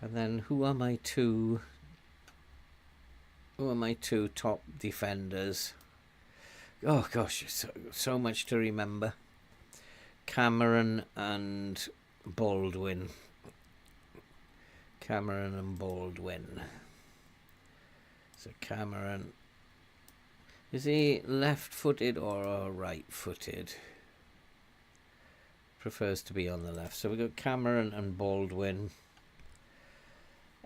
And then who are my two top defenders? Oh gosh, so much to remember. Cameron and Baldwin. Cameron and Baldwin. So Cameron, is he left-footed or right-footed? Prefers to be on the left. So we've got Cameron and Baldwin.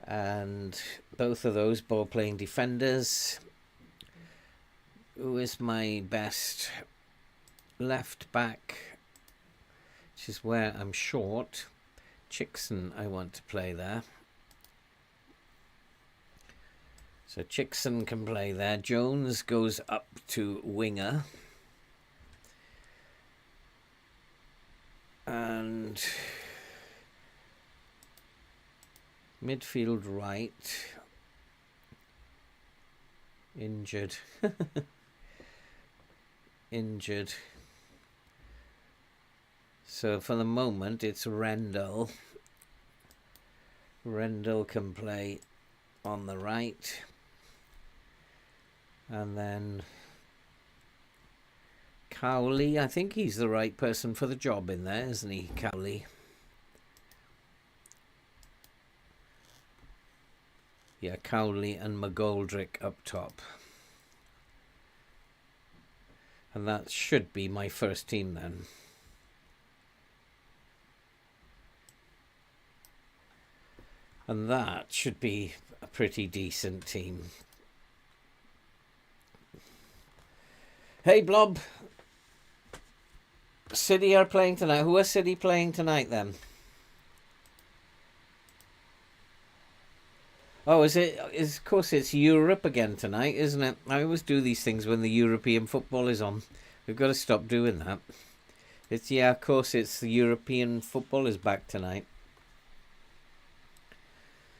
And both of those ball-playing defenders. Who is my best left back? Which is where I'm short. Chickson I want to play there. So Chickson can play there. Jones goes up to winger. And midfield right. Injured. Injured. So for the moment it's Rendell. Rendell can play on the right. And then Cowley, I think he's the right person for the job in there, isn't he, Cowley? Yeah, Cowley and McGoldrick up top. And that should be my first team then. And that should be a pretty decent team. Hey, Blob. City are playing tonight. Who are City playing tonight then? Oh, of course it's Europe again tonight, isn't it? I always do these things when the European football is on. We've got to stop doing that. Yeah, of course it's the European football is back tonight.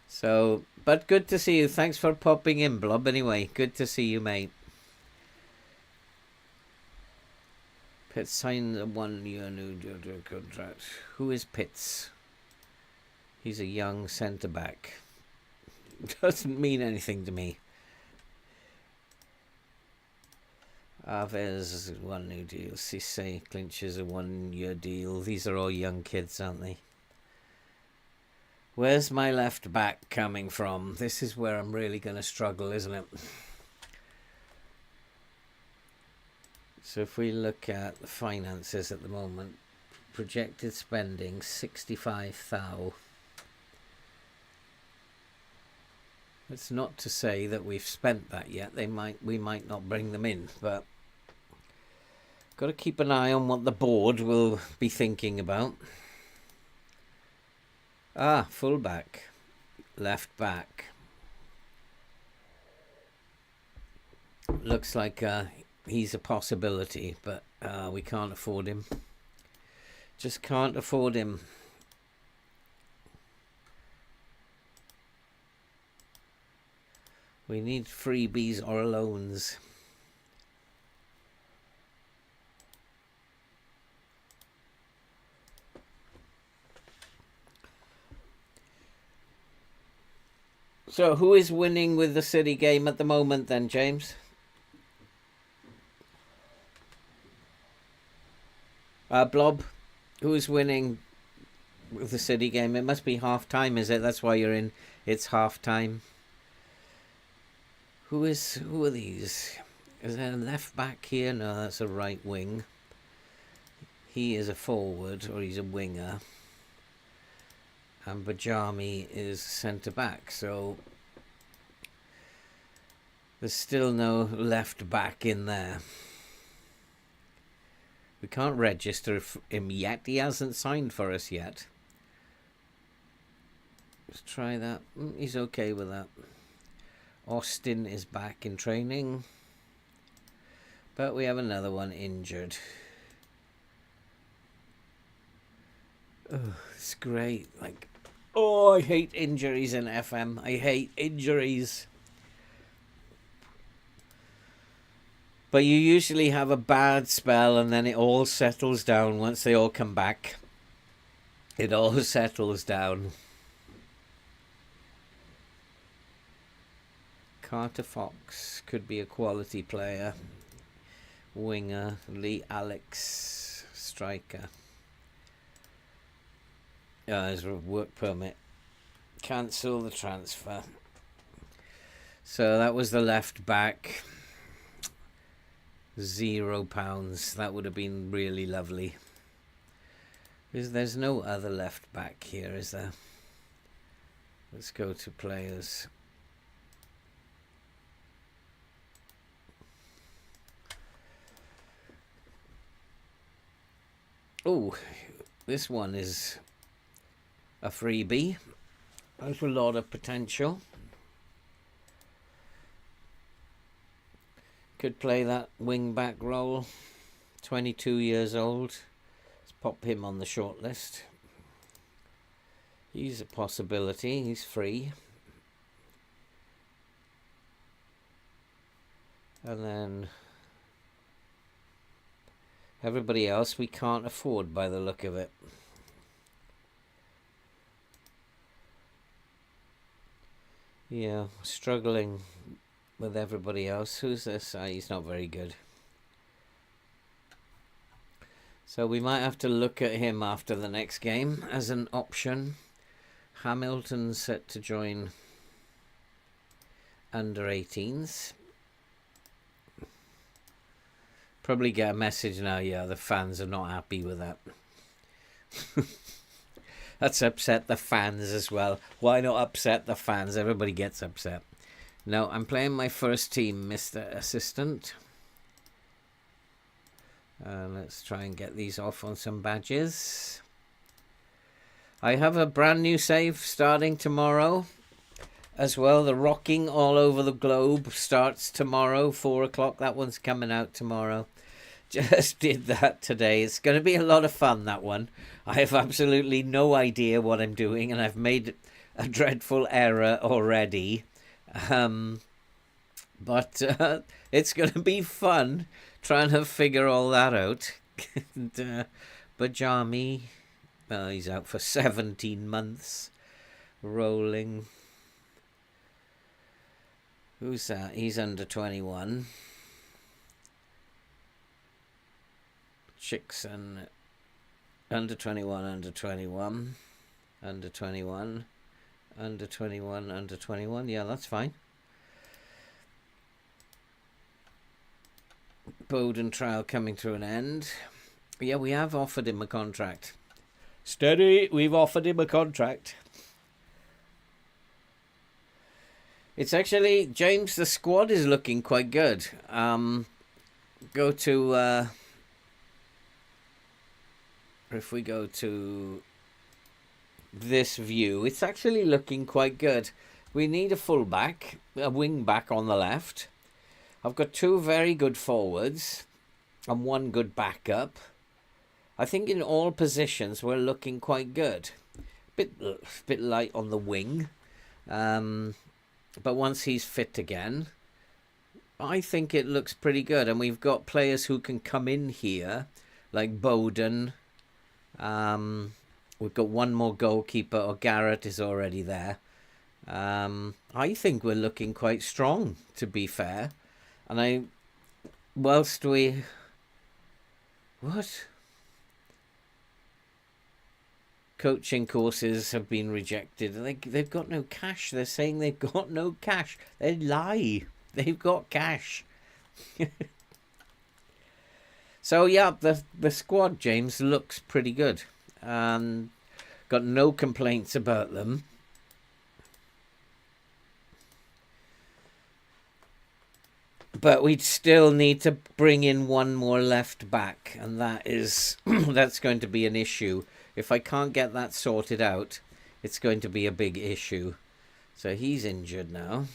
So, but good to see you. Thanks for popping in, Blob. Anyway, good to see you, mate. Pitts signed a 1-year new contract. Who is Pitts? He's a young centre-back. Doesn't mean anything to me. Aves, 1 new deal. Cisse clinches a 1-year deal. These are all young kids, aren't they? Where's my left back coming from? This is where I'm really going to struggle, isn't it? So if we look at the finances at the moment, projected spending 65,000. It's not to say that we've spent that yet. We might not bring them in, but got to keep an eye on what the board will be thinking about. Fullback, left back. Looks like he's a possibility, but we can't afford him. Just can't afford him. We need freebies or loans. So who is winning with the City game at the moment then, James? Blob, who's winning with the City game? It must be half time, is it? That's why you're in. It's half time. Who are these? Is there a left back here? No, that's a right wing. He is a forward, or he's a winger. And Bajami is centre back. So there's still no left back in there. We can't register him yet. He hasn't signed for us yet. Let's try that. He's okay with that. Austin is back in training. But we have another one injured. Oh, it's great. I hate injuries in FM. I hate injuries. But you usually have a bad spell and then it all settles down once they all come back. It all settles down. Carter Fox could be a quality player. Winger. Lee Alex, striker. There's a work permit. Cancel the transfer. So that was the left back. £0. That would have been really lovely. There's no other left back here, is there? Let's go to players. Oh, this one is a freebie. There's a lot of potential. Could play that wing back role. 22 years old. Let's pop him on the short list. He's a possibility. He's free. And then everybody else we can't afford by the look of it. Yeah, struggling with everybody else. Who's this? He's not very good. So we might have to look at him after the next game as an option. Hamilton set to join under 18s. Probably get a message now, yeah, the fans are not happy with that. That's upset the fans as well. Why not upset the fans? Everybody gets upset. No, I'm playing my first team, Mr. Assistant. Let's try and get these off on some badges. I have a brand new save starting tomorrow as well. The Rocking All Over the Globe starts tomorrow, 4 o'clock. That one's coming out tomorrow. Just did that today. It's going to be a lot of fun, that one. I have absolutely no idea what I'm doing, and I've made a dreadful error already. But it's going to be fun trying to figure all that out. And, Bajami, he's out for 17 months. Rolling. Who's that? He's under 21. Chickson, under 21, under 21, under 21, under 21, under 21. Yeah, that's fine. Bowden trial coming to an end. Yeah, we have offered him a contract. Steady, we've offered him a contract. It's actually, James, the squad is looking quite good. Go to, if we go to this view, it's actually looking quite good. We need a fullback, a wing back on the left. I've got 2 very good forwards and 1 good backup. I think in all positions we're looking quite good. Bit light on the wing. But once he's fit again, I think it looks pretty good. And we've got players who can come in here, like Bowden. We've got 1 more goalkeeper, or Garrett is already there. I think we're looking quite strong, to be fair. And whilst we... What? Coaching courses have been rejected. They've got no cash. They're saying they've got no cash. They lie. They've got cash. So, yeah, the squad, James, looks pretty good. Got no complaints about them. But we'd still need to bring in 1 more left back, and that's going to be an issue. If I can't get that sorted out, it's going to be a big issue. So he's injured now.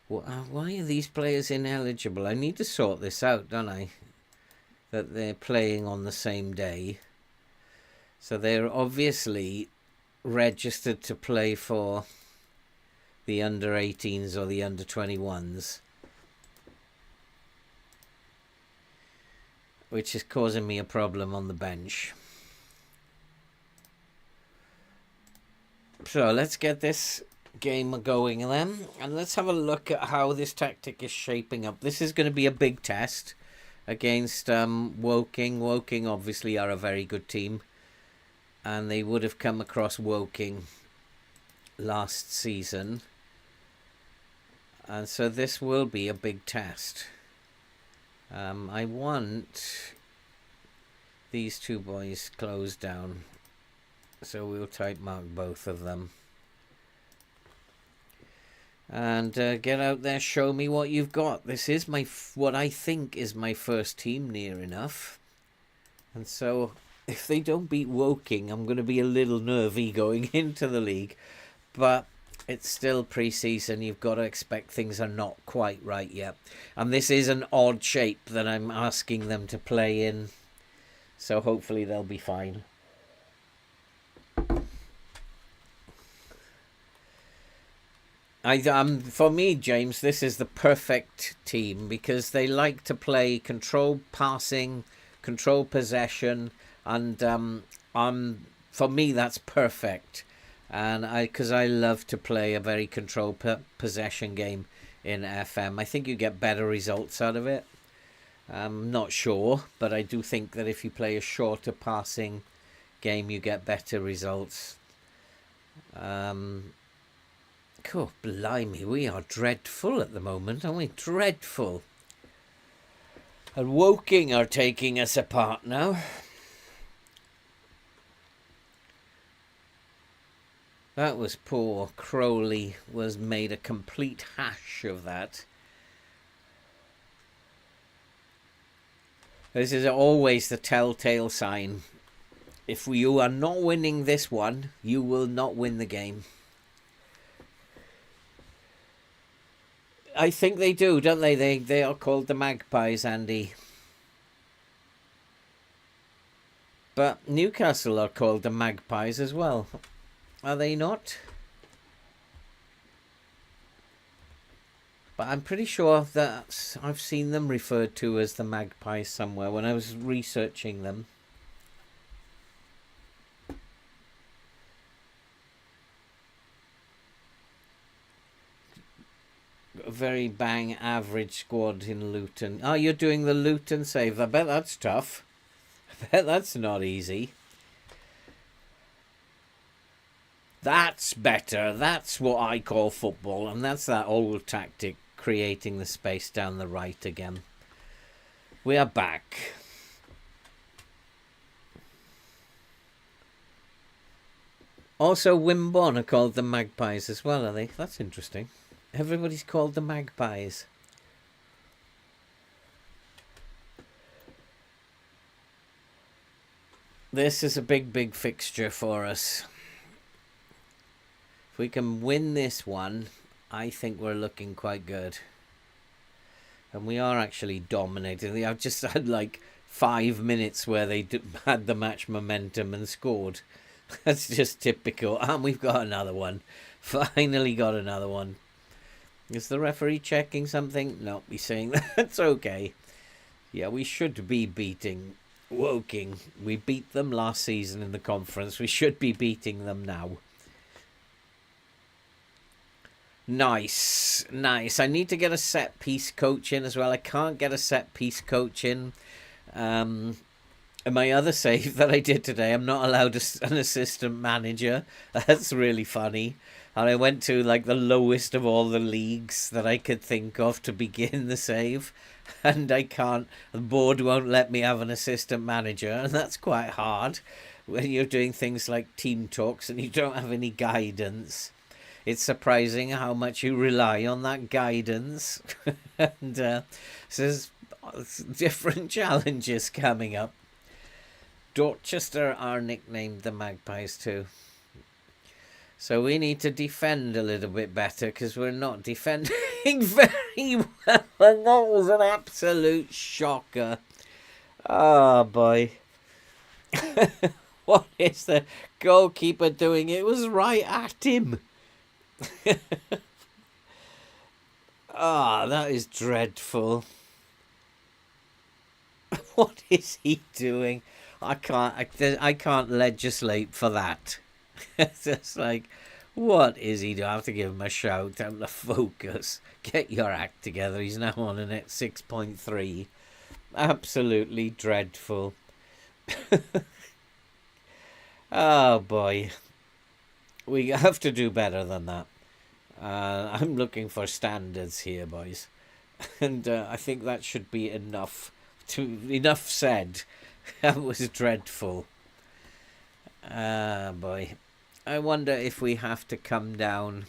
Why are these players ineligible? I need to sort this out, don't I? That they're playing on the same day. So they're obviously registered to play for the under-18s or the under-21s. Which is causing me a problem on the bench. So let's get this game going then. And let's have a look at how this tactic is shaping up. This is going to be a big test against Woking. Woking obviously are a very good team. And they would have come across Woking last season. And so this will be a big test. I want these 2 boys closed down, so we'll type mark both of them. And get out there, show me what you've got. This is what I think is my first team near enough. And so if they don't beat Woking, I'm going to be a little nervy going into the league. But it's still pre-season. You've got to expect things are not quite right yet. And this is an odd shape that I'm asking them to play in. So hopefully they'll be fine. For me, James, this is the perfect team because they like to play control passing, control possession, and for me that's perfect. And because I love to play a very controlled possession game in FM. I think you get better results out of it. I'm not sure, but I do think that if you play a shorter passing game, you get better results. Cool, blimey, we are dreadful at the moment, aren't we? Dreadful. And Woking are taking us apart now. That was poor. Crowley was made a complete hash of that. This is always the telltale sign. If you are not winning this one, you will not win the game. I think they do, don't they? They are called the Magpies, Andy. But Newcastle are called the Magpies as well. Are they not? But I'm pretty sure that I've seen them referred to as the Magpies somewhere when I was researching them. very bang average squad in Luton. Oh, you're doing the Luton save. I bet that's tough. I bet that's not easy. That's better. That's what I call football. And that's that old tactic, creating the space down the right again. We are back. Also, Wimborne are called the Magpies as well, are they? That's interesting. Everybody's called the Magpies. This is a big fixture for us. If we can win this one, I think we're looking quite good. And we are actually dominating. I've just had like 5 minutes where they had the match momentum and scored. That's just typical. And we've got another one. Finally got another one. Is the referee checking something? No, he's saying that's okay. Yeah, we should be beating Woking. We beat them last season in the conference. We should be beating them now. Nice. I need to get a set piece coach in as well. I can't get a set piece coach in. And my other save that I did today, I'm not allowed an assistant manager. That's really funny. And I went to like the lowest of all the leagues that I could think of to begin the save. And I can't. The board won't let me have an assistant manager. And that's quite hard when you're doing things like team talks and you don't have any guidance. It's surprising how much you rely on that guidance. And there's different challenges coming up. Dorchester are nicknamed the Magpies too. So we need to defend a little bit better because we're not defending very well. And that was an absolute shocker. Oh boy. What is the goalkeeper doing? It was right at him. That is dreadful. What is he doing? I can't legislate for that. It's just like, what is he doing? I have to give him a shout. Tell him to focus. Get your act together. He's now on a net 6.3. Absolutely dreadful. Oh boy. We have to do better than that. I'm looking for standards here, boys. And I think that should be enough. Enough said. That was dreadful. Boy. I wonder if we have to come down.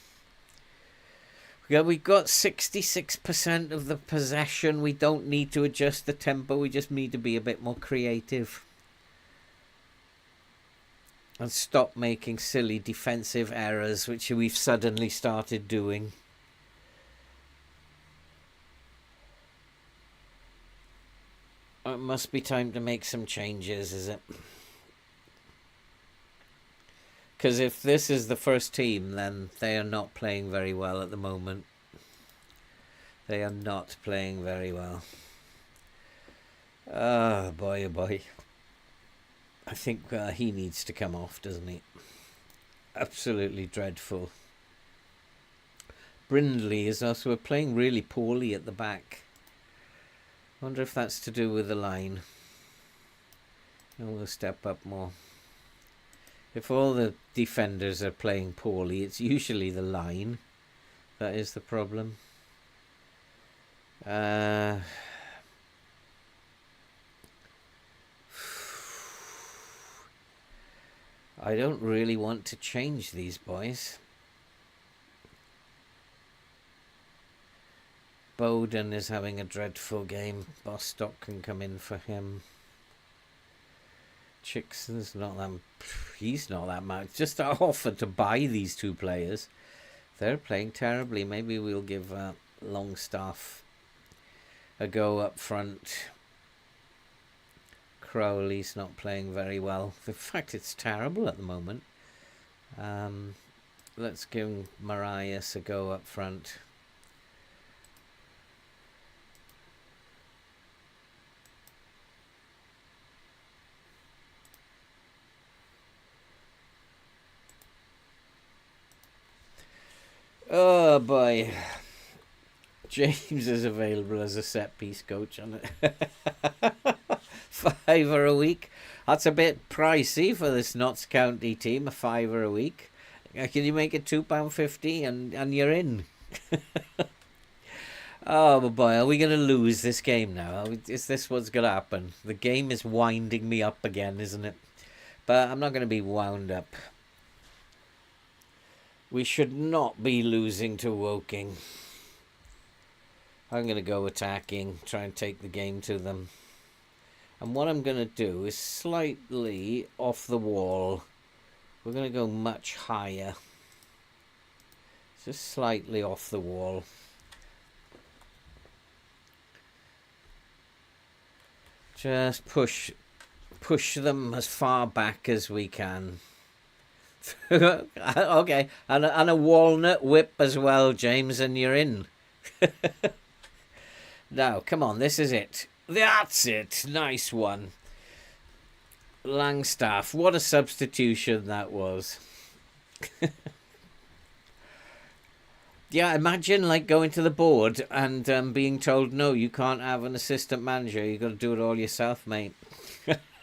Yeah, we got 66% of the possession. We don't need to adjust the tempo. We just need to be a bit more creative. And stop making silly defensive errors, which we've suddenly started doing. It must be time to make some changes, is it? Because if this is the first team, then they are not playing very well at the moment. They are not playing very well. Oh boy, oh boy. I think he needs to come off, doesn't he? Absolutely dreadful. Brindley is also playing really poorly at the back. I wonder if that's to do with the line. And we'll step up more. If all the defenders are playing poorly, it's usually the line that is the problem. I don't really want to change these boys. Bowden is having a dreadful game. Bostock can come in for him. Chickson's not that... He's not that much. Just offered to buy these two players. They're playing terribly. Maybe we'll give Longstaff a go up front. Crowley's not playing very well. In fact, it's terrible at the moment. Let's give Marias a go up front. Oh boy. James is available as a set piece coach on it. £5 a week. That's a bit pricey for this Notts County team. £5 a week. Can you make it £2.50 and you're in? Oh boy, are we going to lose this game now? Is this what's going to happen? The game is winding me up again, isn't it? But I'm not going to be wound up. We should not be losing to Woking. I'm going to go attacking, try and take the game to them. And what I'm going to do is slightly off the wall. We're going to go much higher. Just slightly off the wall. Just push them as far back as we can. Okay, and a walnut whip as well, James, and you're in. Now, come on, this is it. That's it. Nice one. Langstaff, what a substitution that was. Yeah, imagine like going to the board and being told, no, you can't have an assistant manager. You've got to do it all yourself, mate.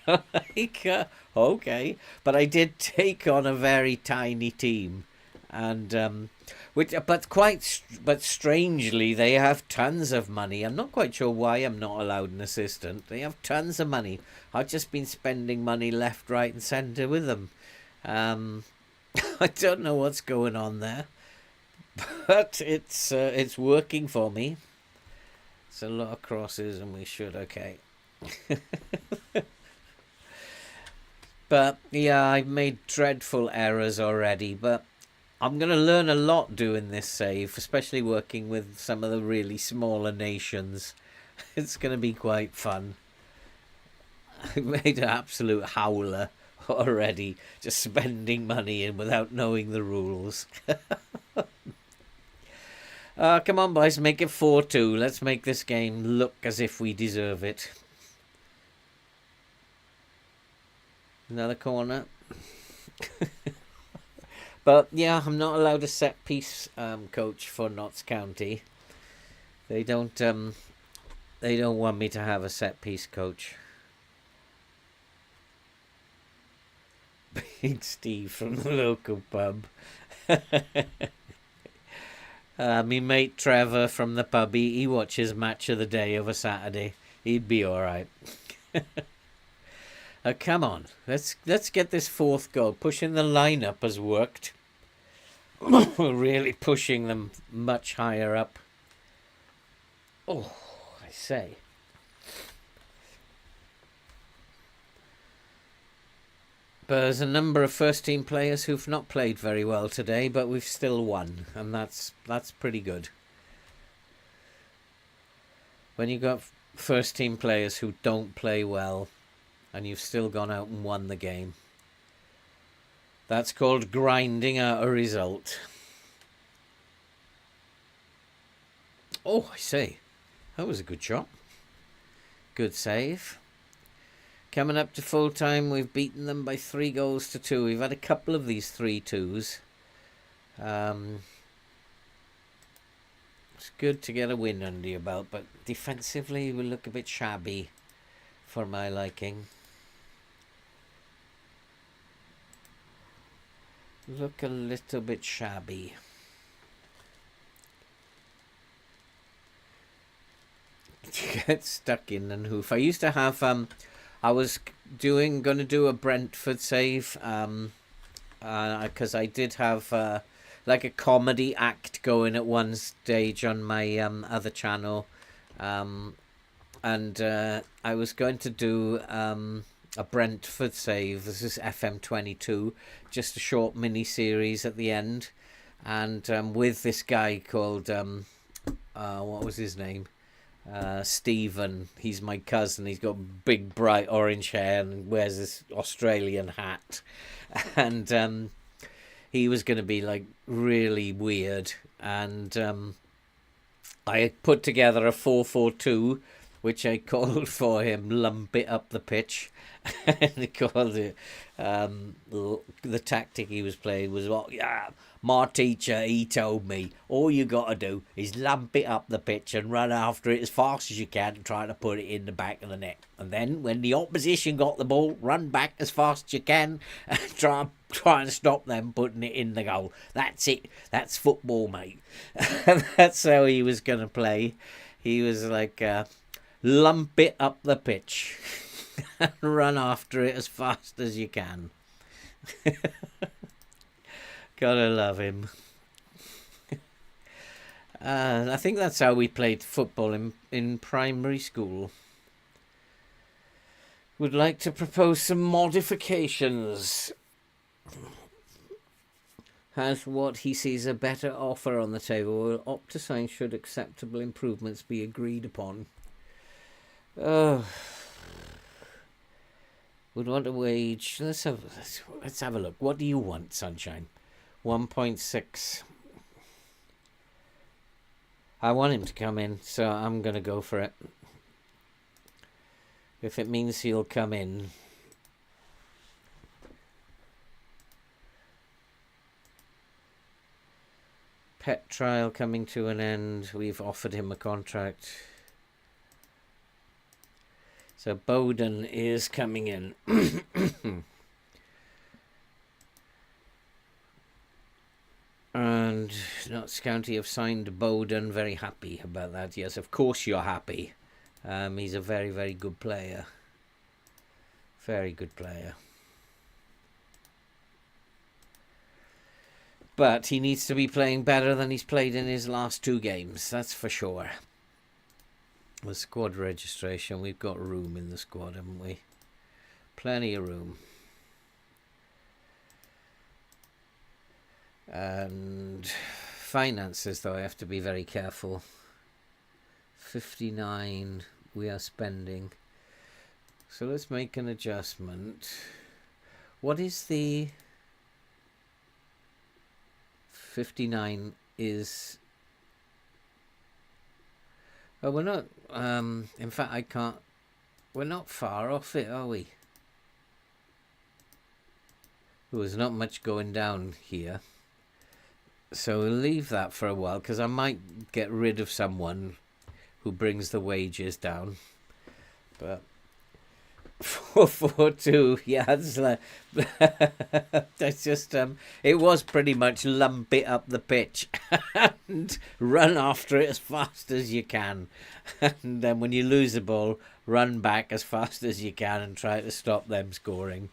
Like, okay, but I did take on a very tiny team, and but strangely they have tons of money. I'm not quite sure why I'm not allowed an assistant. They have tons of money. I've just been spending money left, right, and centre with them. I don't know what's going on there, but it's working for me. It's a lot of crosses, and we should okay. But yeah, I've made dreadful errors already, but I'm going to learn a lot doing this save, especially working with some of the really smaller nations. It's going to be quite fun. I've made an absolute howler already, just spending money in without knowing the rules. Come on, boys, make it 4-2. Let's make this game look as if we deserve it. Another corner. But yeah, I'm not allowed a set piece coach for Notts County. They don't want me to have a set piece coach. Big Steve from the local pub. Me mate Trevor from the pub, he watches Match of the Day of a Saturday. He'd be alright. Come on, let's get this fourth goal. Pushing the lineup has worked. Really pushing them much higher up. Oh, I say. But there's a number of first-team players who've not played very well today, but we've still won, and that's pretty good. When you've got first-team players who don't play well, and you've still gone out and won the game, that's called grinding out a result. Oh, I say, that was a good shot. Good save. Coming up to full time, we've beaten them by 3-2. We've had a couple of these 3-2s. It's good to get a win under your belt, but defensively we look a bit shabby for my liking. Look a little bit shabby. Get stuck in and hoof. I used to have I was going to do a Brentford save because I did have like a comedy act going at one stage on my other channel, and I was going to do a Brentford save. This is FM22, just a short mini series at the end, and with this guy called what was his name? Stephen. He's my cousin. He's got big bright orange hair and wears this Australian hat, and he was going to be like really weird, and I put together a 4-4-2 which I called for him, lump it up the pitch. And he called it, the tactic he was playing was, well, yeah, my teacher, he told me, all you got to do is lump it up the pitch and run after it as fast as you can and try to put it in the back of the net. And then when the opposition got the ball, run back as fast as you can and try and stop them putting it in the goal. That's it. That's football, mate. And that's how he was going to play. He was like, lump it up the pitch and run after it as fast as you can. Gotta love him. I think that's how we played football in primary school. Would like to propose some modifications. Has what he sees a better offer on the table. Will opt to sign should acceptable improvements be agreed upon. Would want a wage. Let's have a look. What do you want, Sunshine? 1.6. I want him to come in, so I'm going to go for it. If it means he'll come in. Pet trial coming to an end. We've offered him a contract. So Bowden is coming in. And Notts County have signed Bowden. Very happy about that. Yes, of course you're happy. He's a very, very good player. Very good player. But he needs to be playing better than he's played in his last 2 games. That's for sure. The squad registration. We've got room in the squad, haven't we? Plenty of room. And finances, though, I have to be very careful. 59 we are spending. So let's make an adjustment. What is the 59 is... Oh, we're not... in fact, I can't... We're not far off it, are we? There's not much going down here. So we'll leave that for a while, because I might get rid of someone who brings the wages down. But 442, yeah, it's like, that's just it was pretty much lump it up the pitch and run after it as fast as you can, and then when you lose the ball, run back as fast as you can and try to stop them scoring,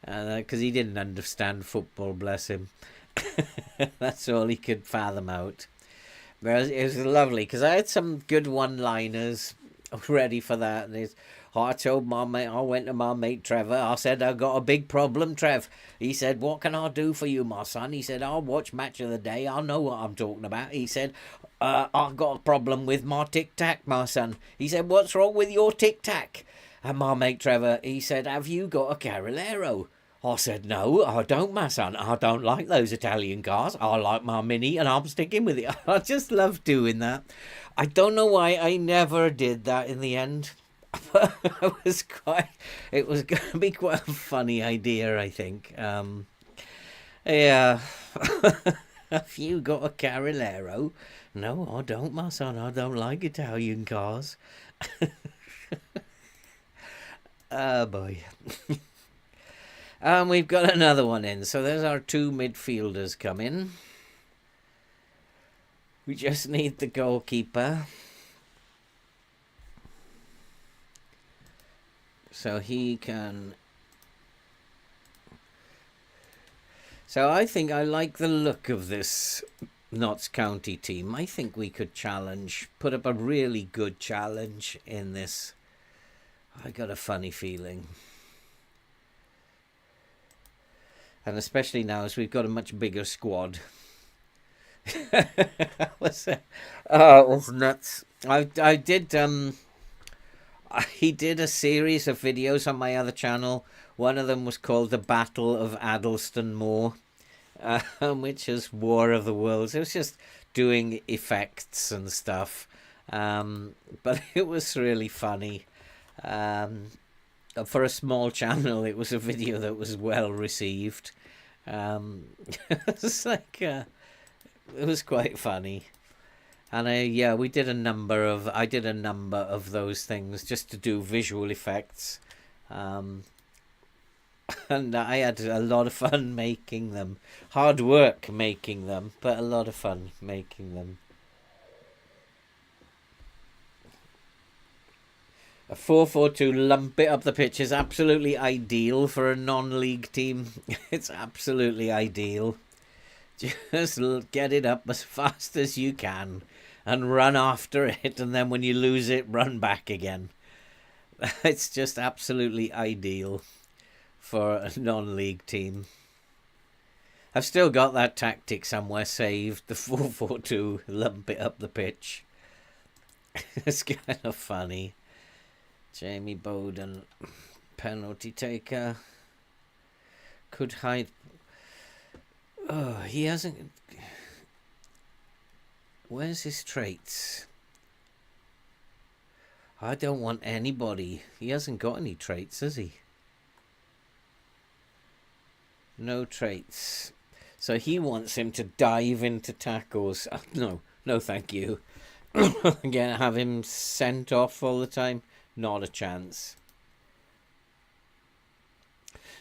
because he didn't understand football, bless him. That's all he could fathom out. But it was lovely, because I had some good one-liners ready for that. And I told my mate, I went to my mate Trevor, I said, I've got a big problem, Trev. He said, what can I do for you, my son? He said, I'll watch Match of the Day, I know what I'm talking about. He said, I've got a problem with my tic-tac, my son. He said, what's wrong with your tic-tac? And my mate Trevor, he said, have you got a Carolero? I said, no, I don't, my son. I don't like those Italian cars. I like my Mini, and I'm sticking with it. I just love doing that. I don't know why I never did that in the end. But it was going to be quite a funny idea, I think. Yeah. Have you got a Carolero? No, I don't, my son. I don't like Italian cars. Oh, boy. And we've got another one in. So there's our 2 midfielders come in. We just need the goalkeeper. So he can... So I think I like the look of this Notts County team. I think we could put up a really good challenge in this. I got a funny feeling. And especially now as we've got a much bigger squad. It was nuts. I did he did a series of videos on my other channel. One of them was called The Battle of Addleston Moor, which is War of the Worlds. It was just doing effects and stuff. But it was really funny. For a small channel, it was a video that was well received. It was like it was quite funny, and we did a number of those things just to do visual effects, and I had a lot of fun making them. Hard work making them, but a lot of fun making them. A 4-4-2 lump it up the pitch is absolutely ideal for a non-league team. It's absolutely ideal. Just get it up as fast as you can and run after it, and then when you lose it, run back again. It's just absolutely ideal for a non-league team. I've still got that tactic somewhere saved, the 4-4-2 lump it up the pitch. It's kind of funny. Jamie Bowden, penalty taker. Could hide. Oh, he hasn't. Where's his traits? I don't want anybody. He hasn't got any traits, has he? No traits. So he wants him to dive into tackles. Oh, no, thank you. Again, have him sent off all the time. Not a chance.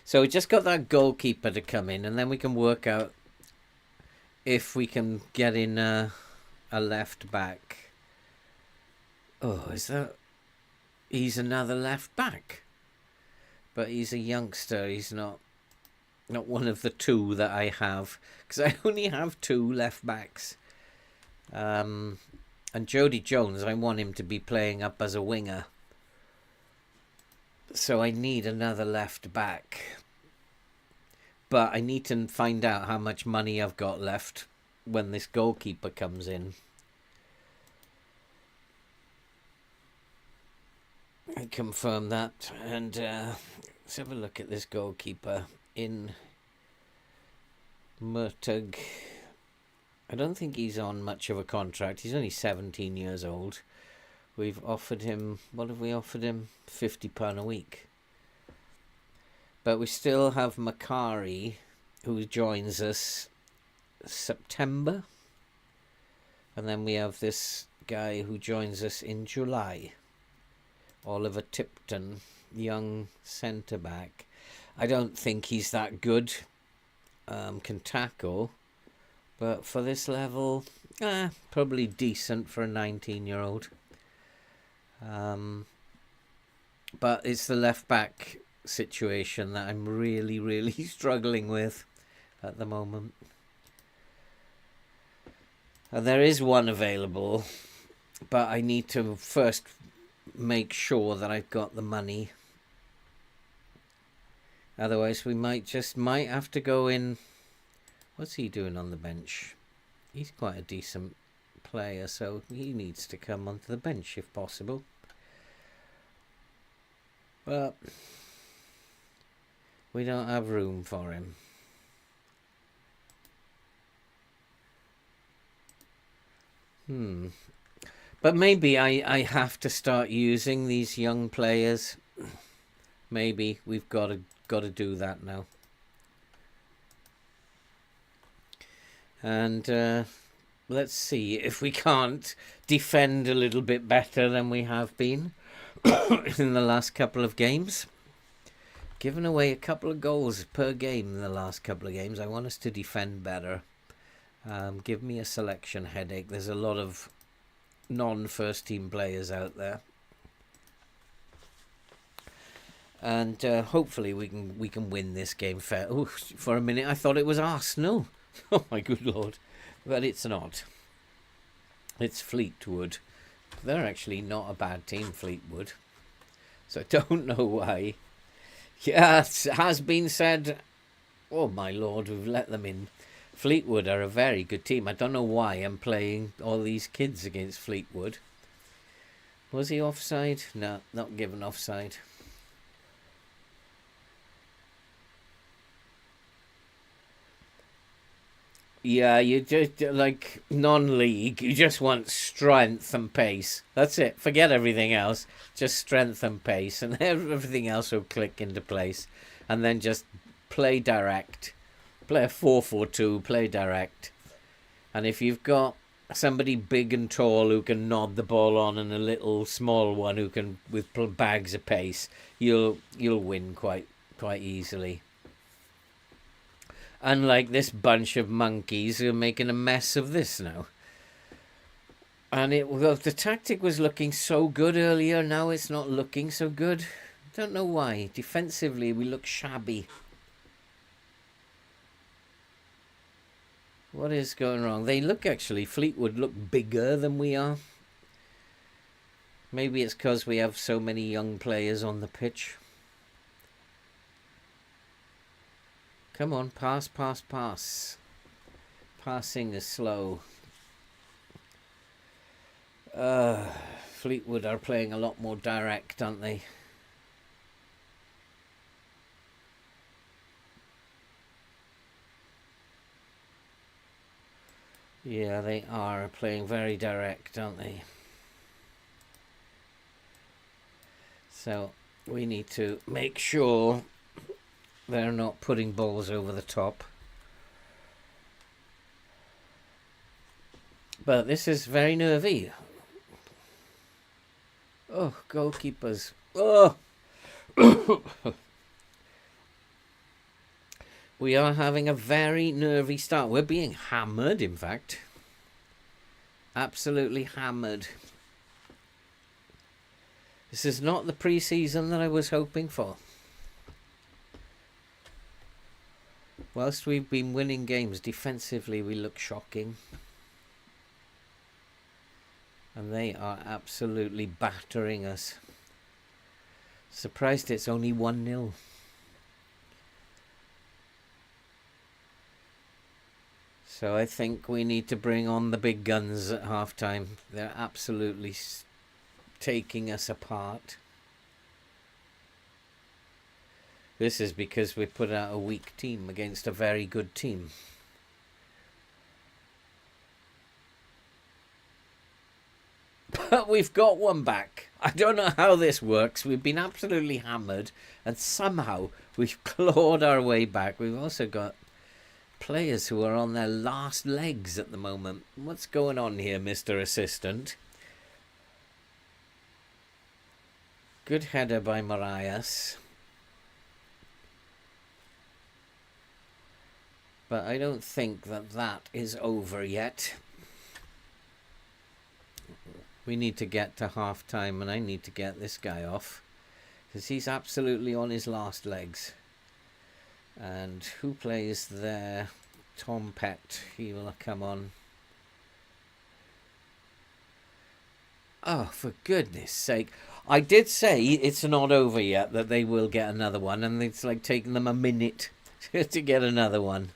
So we just got that goalkeeper to come in, and then we can work out if we can get in a left back. Oh, is that... He's another left back. But he's a youngster. He's not one of the two that I have. Because I only have 2 left backs. And Jody Jones, I want him to be playing up as a winger. So I need another left back. But I need to find out how much money I've got left when this goalkeeper comes in. I confirm that. And let's have a look at this goalkeeper in Murtug. I don't think he's on much of a contract. He's only 17 years old. We've offered him, what have we offered him? £50 a week. But we still have Makari, who joins us September. And then we have this guy who joins us in July. Oliver Tipton, young centre-back. I don't think he's that good. Can tackle. But for this level, probably decent for a 19-year-old. But it's the left back situation that I'm really, really struggling with at the moment. And there is one available, but I need to first make sure that I've got the money. Otherwise, we might have to go in. What's he doing on the bench? He's quite a decent player, so he needs to come onto the bench if possible. But we don't have room for him. But maybe I have to start using these young players. Maybe we've got to do that now. And let's see if we can't defend a little bit better than we have been in the last couple of games. Given away a couple of goals per game in the last couple of games. I want us to defend better. Give me a selection headache. There's a lot of non-first team players out there. And hopefully we can win this game fair. Oh, for a minute I thought it was Arsenal. Oh my good lord. But it's not. It's Fleetwood. They're actually not a bad team, Fleetwood. So I don't know why. Yes, it has been said. Oh my lord, we've let them in. Fleetwood are a very good team. I don't know why I'm playing all these kids against Fleetwood. Was he offside? No, not given offside. Yeah, you just like non-league. You just want strength and pace. That's it. Forget everything else. Just strength and pace, and everything else will click into place. And then just play direct. Play a 4-4-2. Play direct. And if you've got somebody big and tall who can nod the ball on, and a little small one who can with bags of pace, you'll win quite easily. Unlike this bunch of monkeys who are making a mess of this now. And the tactic was looking so good earlier, now it's not looking so good. Don't know why. Defensively, we look shabby. What is going wrong? They look actually, Fleetwood look bigger than we are. Maybe it's because we have so many young players on the pitch. Come on, pass, pass, pass. Passing is slow. Fleetwood are playing a lot more direct, aren't they? Yeah, they are playing very direct, aren't they? So we need to make sure they're not putting balls over the top. But this is very nervy. Oh, goalkeepers. Oh! We are having a very nervy start. We're being hammered, in fact. Absolutely hammered. This is not the pre-season that I was hoping for. Whilst we've been winning games, defensively we look shocking. And they are absolutely battering us. Surprised it's only 1-0. So I think we need to bring on the big guns at half-time. They're absolutely taking us apart. This is because we put out a weak team against a very good team. But we've got one back. I don't know how this works. We've been absolutely hammered, and somehow we've clawed our way back. We've also got players who are on their last legs at the moment. What's going on here, Mr. Assistant? Good header by Marias. But I don't think that is over yet. We need to get to half-time, and I need to get this guy off, because he's absolutely on his last legs. And who plays there? Tom Pett. He will come on. Oh, for goodness sake. I did say it's not over yet, that they will get another one, and it's like taking them a minute to get another one.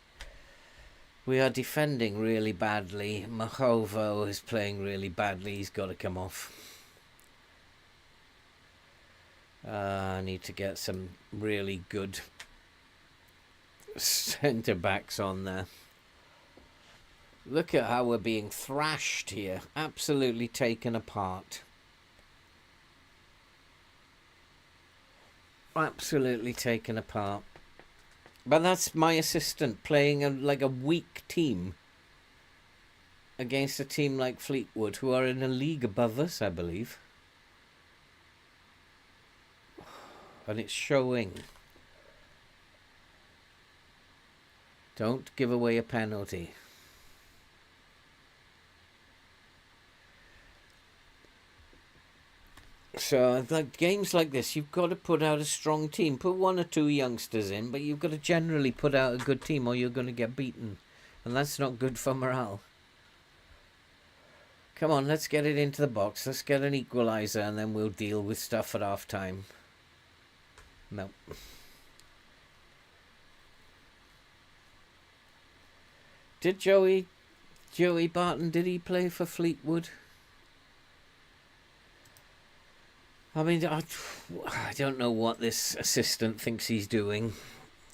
We are defending really badly. Mahovo is playing really badly. He's got to come off. I need to get some really good centre-backs on there. Look at how we're being thrashed here. Absolutely taken apart. Absolutely taken apart. But that's my assistant playing like a weak team against a team like Fleetwood, who are in a league above us, I believe. And it's showing. Don't give away a penalty. So, like games like this, you've got to put out a strong team. Put one or two youngsters in, but you've got to generally put out a good team, or you're going to get beaten. And that's not good for morale. Come on, let's get it into the box. Let's get an equaliser, and then we'll deal with stuff at half-time. No. Did Joey Barton, did he play for Fleetwood? I mean, I don't know what this assistant thinks he's doing.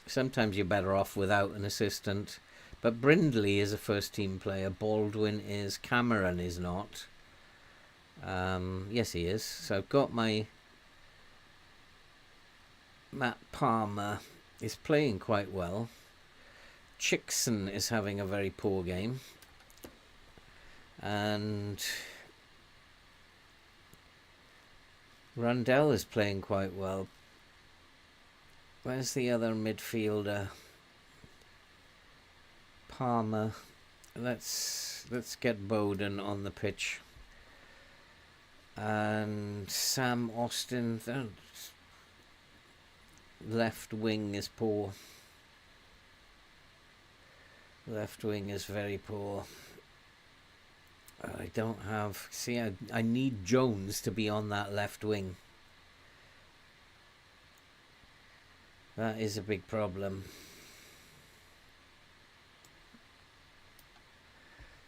Sometimes you're better off without an assistant. But Brindley is a first-team player. Baldwin is. Cameron is not. Yes, he is. So I've got my... Matt Palmer is playing quite well. Chickson is having a very poor game. And Rundell is playing quite well. Where's the other midfielder? Palmer. Let's get Bowden on the pitch. And Sam Austin. Left wing is poor. Left wing is very poor. I don't have... See, I need Jones to be on that left wing. That is a big problem.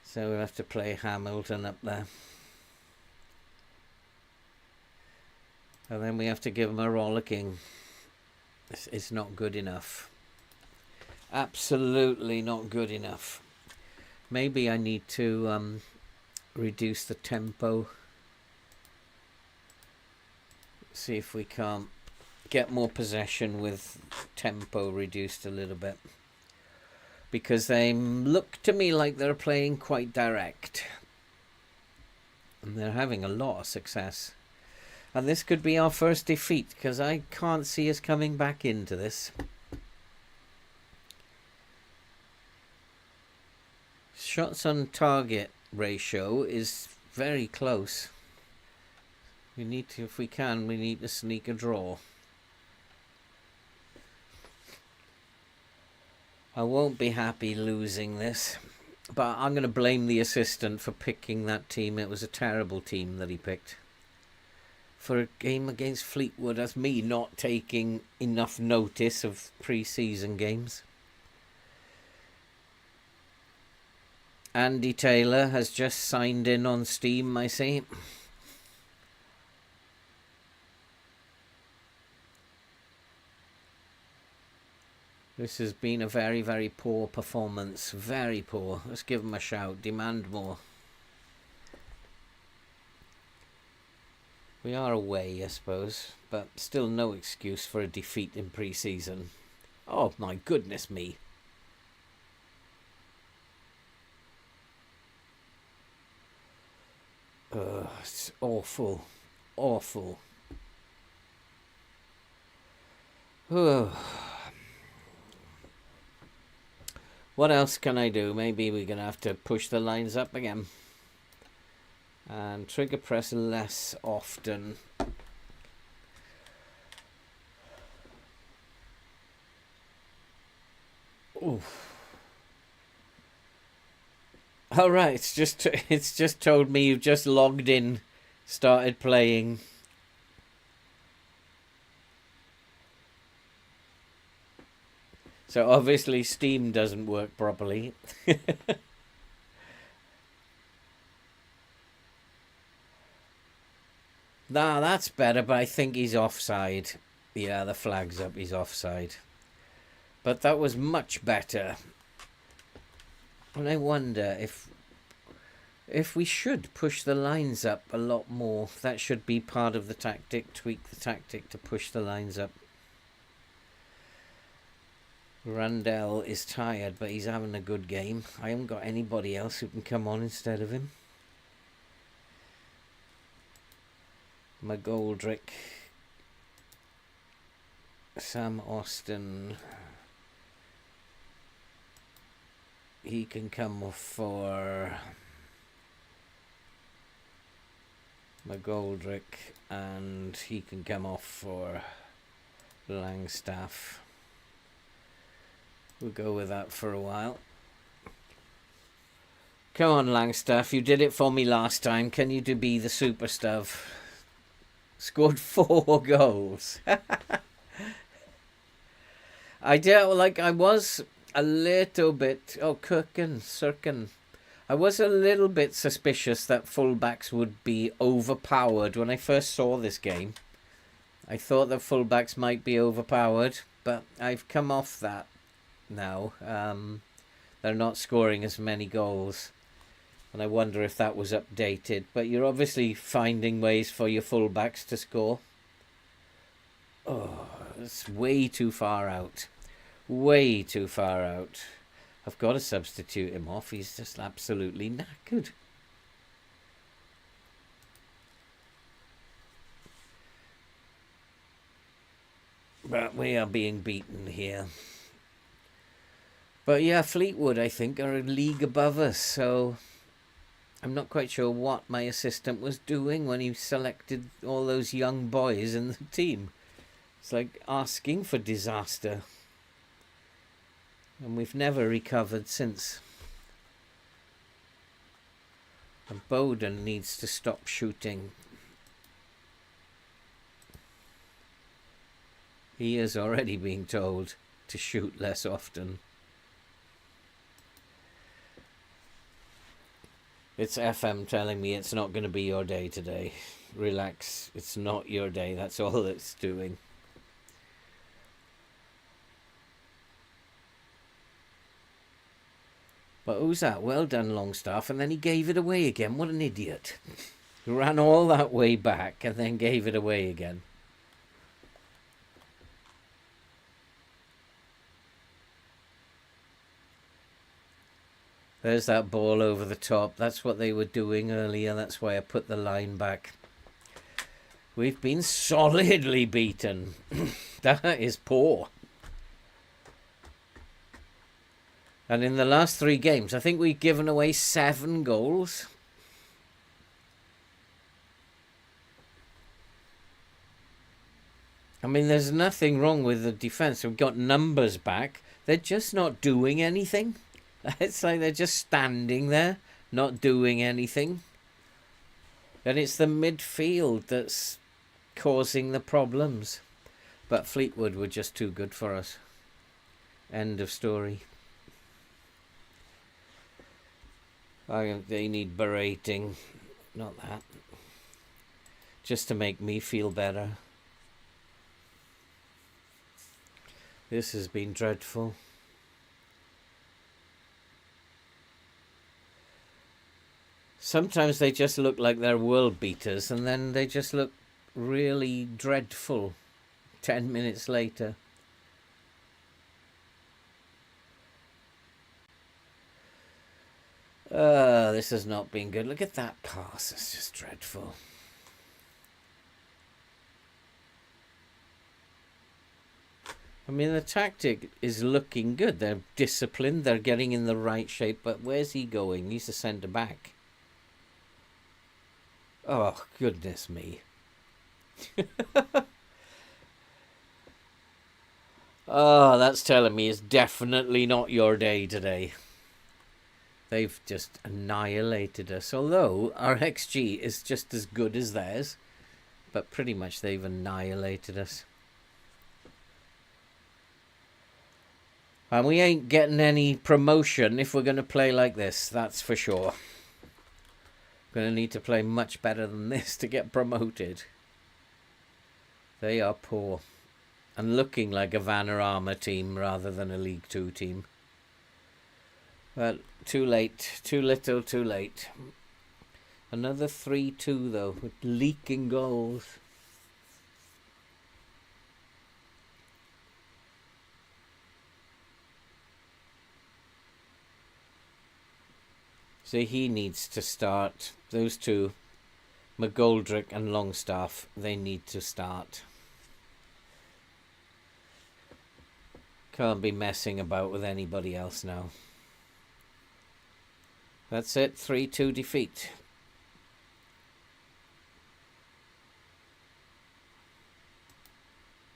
So we'll have to play Hamilton up there. And then we have to give him a rollicking. It's not good enough. Absolutely not good enough. Maybe I need to reduce the tempo. See if we can't get more possession with tempo reduced a little bit. Because they look to me like they're playing quite direct. And they're having a lot of success. And this could be our first defeat, because I can't see us coming back into this. Shots on target ratio is very close. We need to, if we can, we need to sneak a draw. I won't be happy losing this, but I'm going to blame the assistant for picking that team. It was a terrible team that he picked. For a game against Fleetwood, that's me not taking enough notice of pre-season games. Andy Taylor has just signed in on Steam, I see. This has been a very, very poor performance. Very poor. Let's give him a shout. Demand more. We are away, I suppose, but still no excuse for a defeat in pre-season. Oh, my goodness me. It's awful. Awful. What else can I do? Maybe we're going to have to push the lines up again. And trigger press less often. Oof. All right, it's just told me you've just logged in, started playing. So obviously Steam doesn't work properly. Nah, that's better, but I think he's offside. Yeah, the flag's up, he's offside. But that was much better. And I wonder if we should push the lines up a lot more. That should be part of the tactic, tweak the tactic to push the lines up. Rundell is tired, but he's having a good game. I haven't got anybody else who can come on instead of him. McGoldrick, Sam Austin, he can come for McGoldrick, and he can come off for Langstaff. We'll go with that for a while. Come on, Langstaff, you did it for me last time. Can you be the super stuff? Scored 4 goals. I was a little bit... Oh, Sirkin. I was a little bit suspicious that fullbacks would be overpowered when I first saw this game. I thought that fullbacks might be overpowered, but I've come off that now. they're not scoring as many goals. And I wonder if that was updated. But you're obviously finding ways for your fullbacks to score. Oh, it's way too far out. Way too far out. I've got to substitute him off. He's just absolutely knackered. But we are being beaten here. But yeah, Fleetwood, I think, are a league above us. So I'm not quite sure what my assistant was doing when he selected all those young boys in the team. It's like asking for disaster. And we've never recovered since. And Bowden needs to stop shooting. He is already being told to shoot less often. It's FM telling me it's not going to be your day today. Relax, it's not your day, that's all it's doing. But who's that? Well done, Longstaff. And then he gave it away again. What an idiot. He ran all that way back and then gave it away again. There's that ball over the top. That's what they were doing earlier. That's why I put the line back. We've been solidly beaten. That is poor. And in the last 3 games, I think we've given away 7 goals. I mean, there's nothing wrong with the defence. We've got numbers back. They're just not doing anything. It's like they're just standing there, not doing anything. And it's the midfield that's causing the problems. But Fleetwood were just too good for us. End of story. They need berating. Not that. Just to make me feel better. This has been dreadful. Sometimes they just look like they're world beaters and then they just look really dreadful 10 minutes later. This has not been good. Look at that pass. It's just dreadful. I mean, the tactic is looking good. They're disciplined. They're getting in the right shape. But where's he going? He's a centre back. Oh, goodness me. Oh, that's telling me it's definitely not your day today. They've just annihilated us. Although our XG is just as good as theirs. But pretty much they've annihilated us. And we ain't getting any promotion if we're going to play like this. That's for sure. Going to need to play much better than this to get promoted. They are poor. And looking like a Vanarama team rather than a League 2 team. But too late. Too little, too late. Another 3-2 though, with leaking goals. So he needs to start. Those two, McGoldrick and Longstaff, they need to start. Can't be messing about with anybody else now. That's it, 3-2 defeat.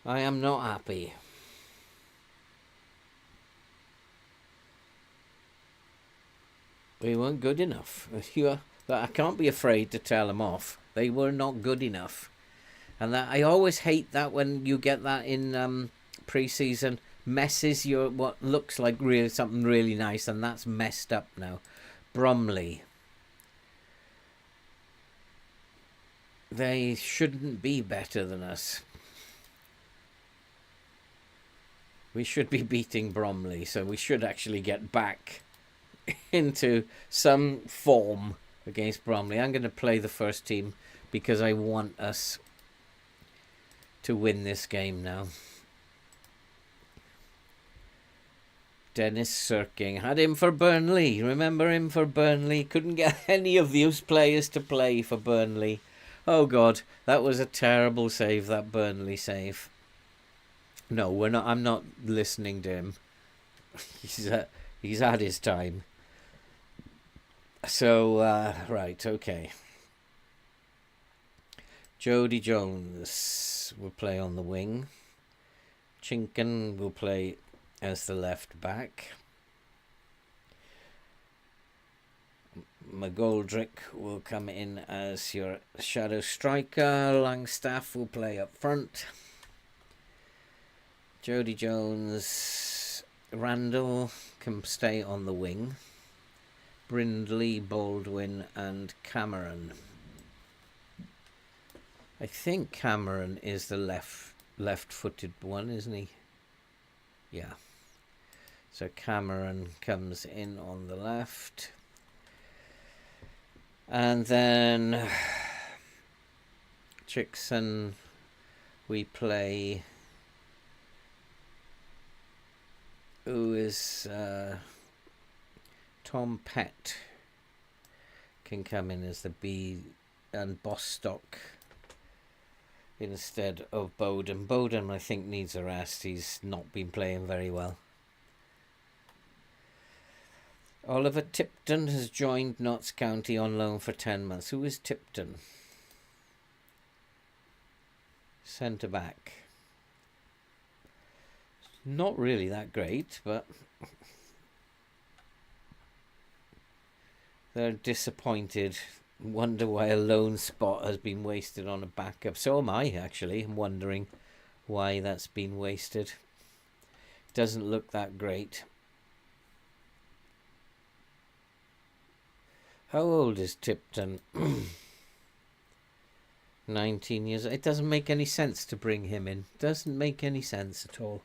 I am not happy. We weren't good enough. I can't be afraid to tell them off. They were not good enough. And that I always hate that when you get that in pre-season. Messes your what looks like really something really nice, and that's messed up now. Bromley. They shouldn't be better than us. We should be beating Bromley, so we should actually get back into some form against Bromley. I'm going to play the first team because I want us to win this game now. Dennis Sirking. Had him for Burnley. Remember him for Burnley? Couldn't get any of those players to play for Burnley. Oh, God. That was a terrible save, that Burnley save. No, we're not. I'm not listening to him. He's had his time. So, right, okay. Jody Jones will play on the wing. Chinken will play as the left back. McGoldrick will come in as your shadow striker. Langstaff will play up front. Jody Jones, Randall can stay on the wing. Brindley, Baldwin and Cameron. I think Cameron is the left-footed one, isn't he? Yeah. So Cameron comes in on the left. And then Chickson, we play, who is Tom Pett can come in as the B, and Bostock instead of Bowden. Bowden, I think, needs a rest. He's not been playing very well. Oliver Tipton has joined Notts County on loan for 10 months. Who is Tipton? Centre back. Not really that great, but they're disappointed. Wonder why a loan spot has been wasted on a backup. So am I, actually. I'm wondering why that's been wasted. Doesn't look that great. How old is Tipton? 19 years. It doesn't make any sense to bring him in. Doesn't make any sense at all.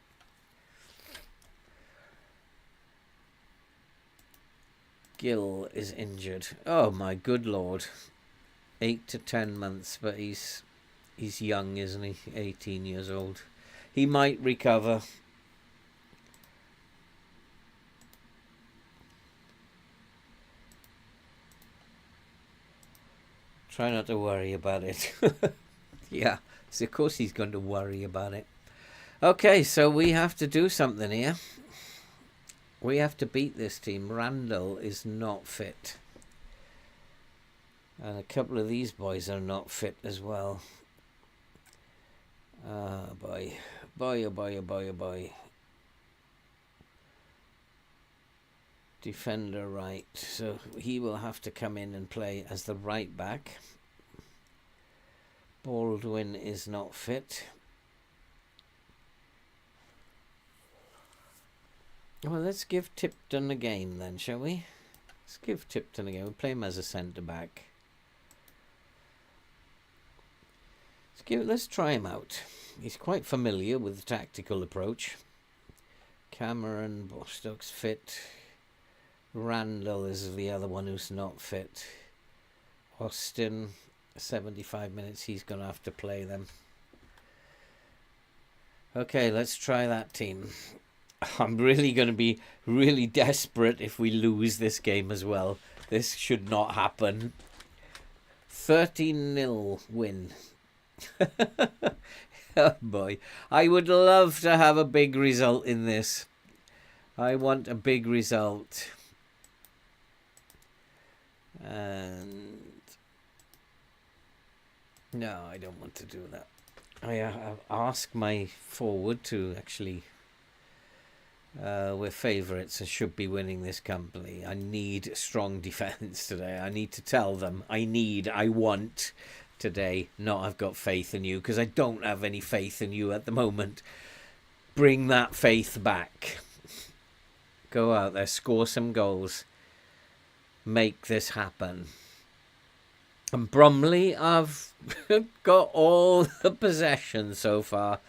Gill is injured. Oh my good lord. 8 to 10 months, but he's young, isn't he? 18 years old. He might recover. Try not to worry about it. Yeah, so of course he's going to worry about it. Okay, so we have to do something here. We have to beat this team. Randall is not fit. And a couple of these boys are not fit as well. Boy. Boy, oh boy, oh boy, oh boy. Defender right. So he will have to come in and play as the right back. Baldwin is not fit. Well, let's give Tipton a game then, shall we? Let's give Tipton a game. We'll play him as a centre-back. Let's try him out. He's quite familiar with the tactical approach. Cameron, Bostock's fit. Randall is the other one who's not fit. Austin, 75 minutes. He's going to have to play them. Okay, let's try that team. I'm really going to be really desperate if we lose this game as well. This should not happen. 13-0 win. Oh boy. I would love to have a big result in this. I want a big result. And no, I don't want to do that. I ask my forward to actually... we're favourites and should be winning this company. I need strong defence today. I need to tell them. I want today. Not I've got faith in you, because I don't have any faith in you at the moment. Bring that faith back. Go out there, score some goals. Make this happen. And Bromley, I've got all the possession so far.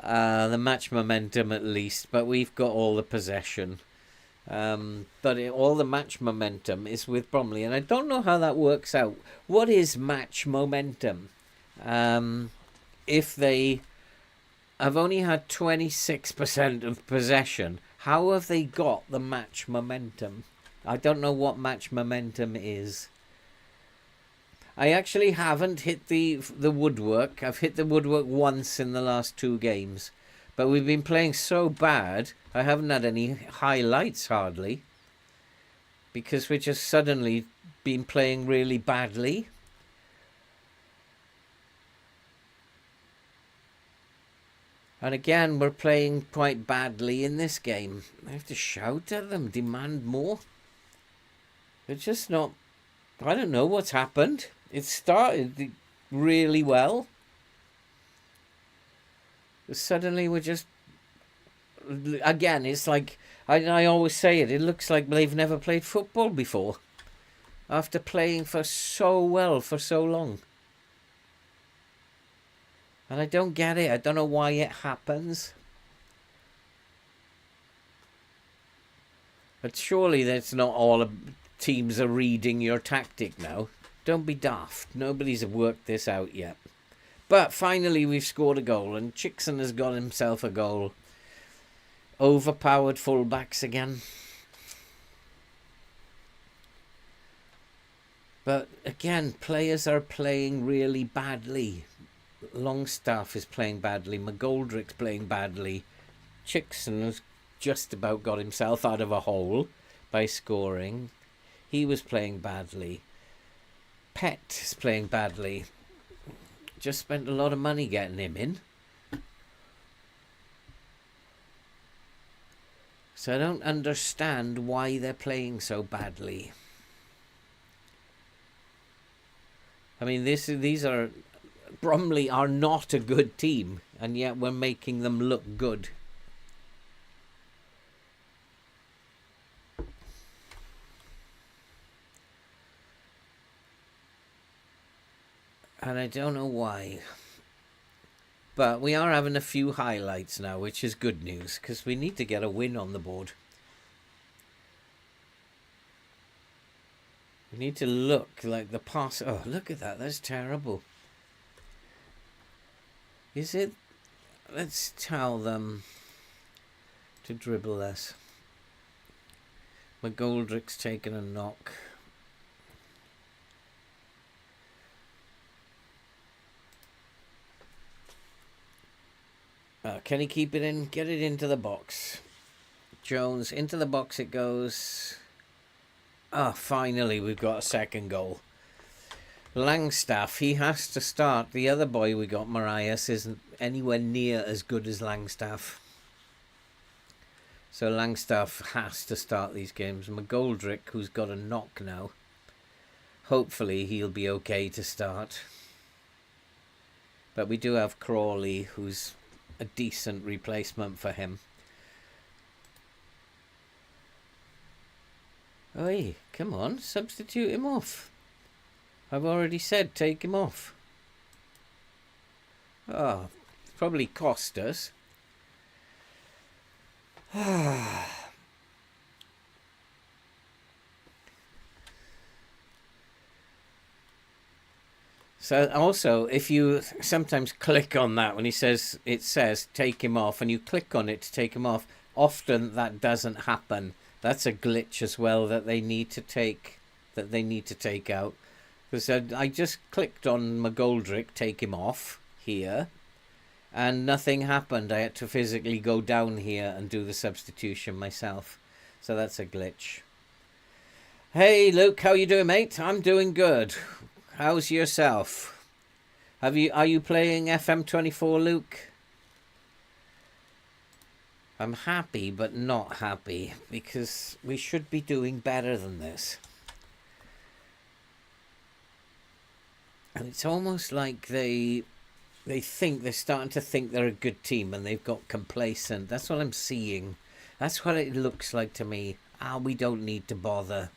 The match momentum at least, but we've got all the possession. But all the match momentum is with Bromley, and I don't know how that works out. What is match momentum? If they have only had 26% of possession, how have they got the match momentum? I don't know what match momentum is. I actually haven't hit the woodwork. I've hit the woodwork once in the last 2 games. But we've been playing so bad, I haven't had any highlights hardly. Because we're just suddenly been playing really badly. And again, we're playing quite badly in this game. I have to shout at them, demand more. They're just not... I don't know what's happened. It started really well. Suddenly we're just... Again, it's like... I always say it. It looks like they've never played football before. After playing for so well for so long. And I don't get it. I don't know why it happens. But surely that's not all teams are reading your tactic now. Don't be daft. Nobody's worked this out yet. But finally we've scored a goal, and Chickson has got himself a goal. Overpowered fullbacks again. But again, players are playing really badly. Longstaff is playing badly. McGoldrick's playing badly. Chickson has just about got himself out of a hole by scoring. He was playing badly. Pett is playing badly. Just spent a lot of money getting him in. So I don't understand why they're playing so badly. I mean, these are... Bromley are not a good team, and yet we're making them look good. And I don't know why. But we are having a few highlights now, which is good news, because we need to get a win on the board. We need to look like the pass... Oh, look at that. That's terrible. Is it? Let's tell them to dribble less. McGoldrick's taken a knock. Can he keep it in? Get it into the box. Jones, into the box it goes. Finally we've got a second goal. Langstaff, he has to start. The other boy we got, Marias, isn't anywhere near as good as Langstaff. So Langstaff has to start these games. McGoldrick, who's got a knock now. Hopefully he'll be okay to start. But we do have Crawley, who's a decent replacement for him. Oi, come on, substitute him off. I've already said take him off. Oh, probably cost us. So also, if you sometimes click on that when it says take him off, and you click on it to take him off, often that doesn't happen. That's a glitch as well that they need to take out. Because I just clicked on McGoldrick, take him off here, and nothing happened. I had to physically go down here and do the substitution myself. So that's a glitch. Hey Luke, how you doing, mate? I'm doing good. How's yourself? Are you playing FM24, Luke? I'm happy but not happy, because we should be doing better than this. And it's almost like they're starting to think they're a good team, and they've got complacent. That's what I'm seeing. That's what it looks like to me. We don't need to bother.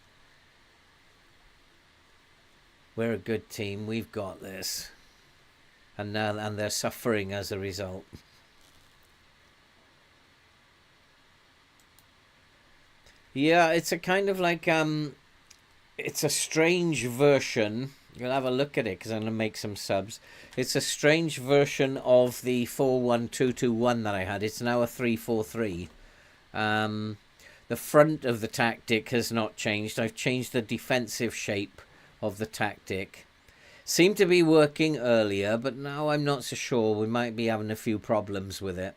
We're a good team. We've got this. And they're suffering as a result. Yeah, it's a kind of like it's a strange version. You'll have a look at it because I'm gonna make some subs. It's a strange version of the 4-1-2-2-1 that I had. It's now a 3-4-3. Um, the front of the tactic has not changed. I've changed the defensive shape of the tactic. Seemed to be working earlier, but now I'm not so sure. We might be having a few problems with it.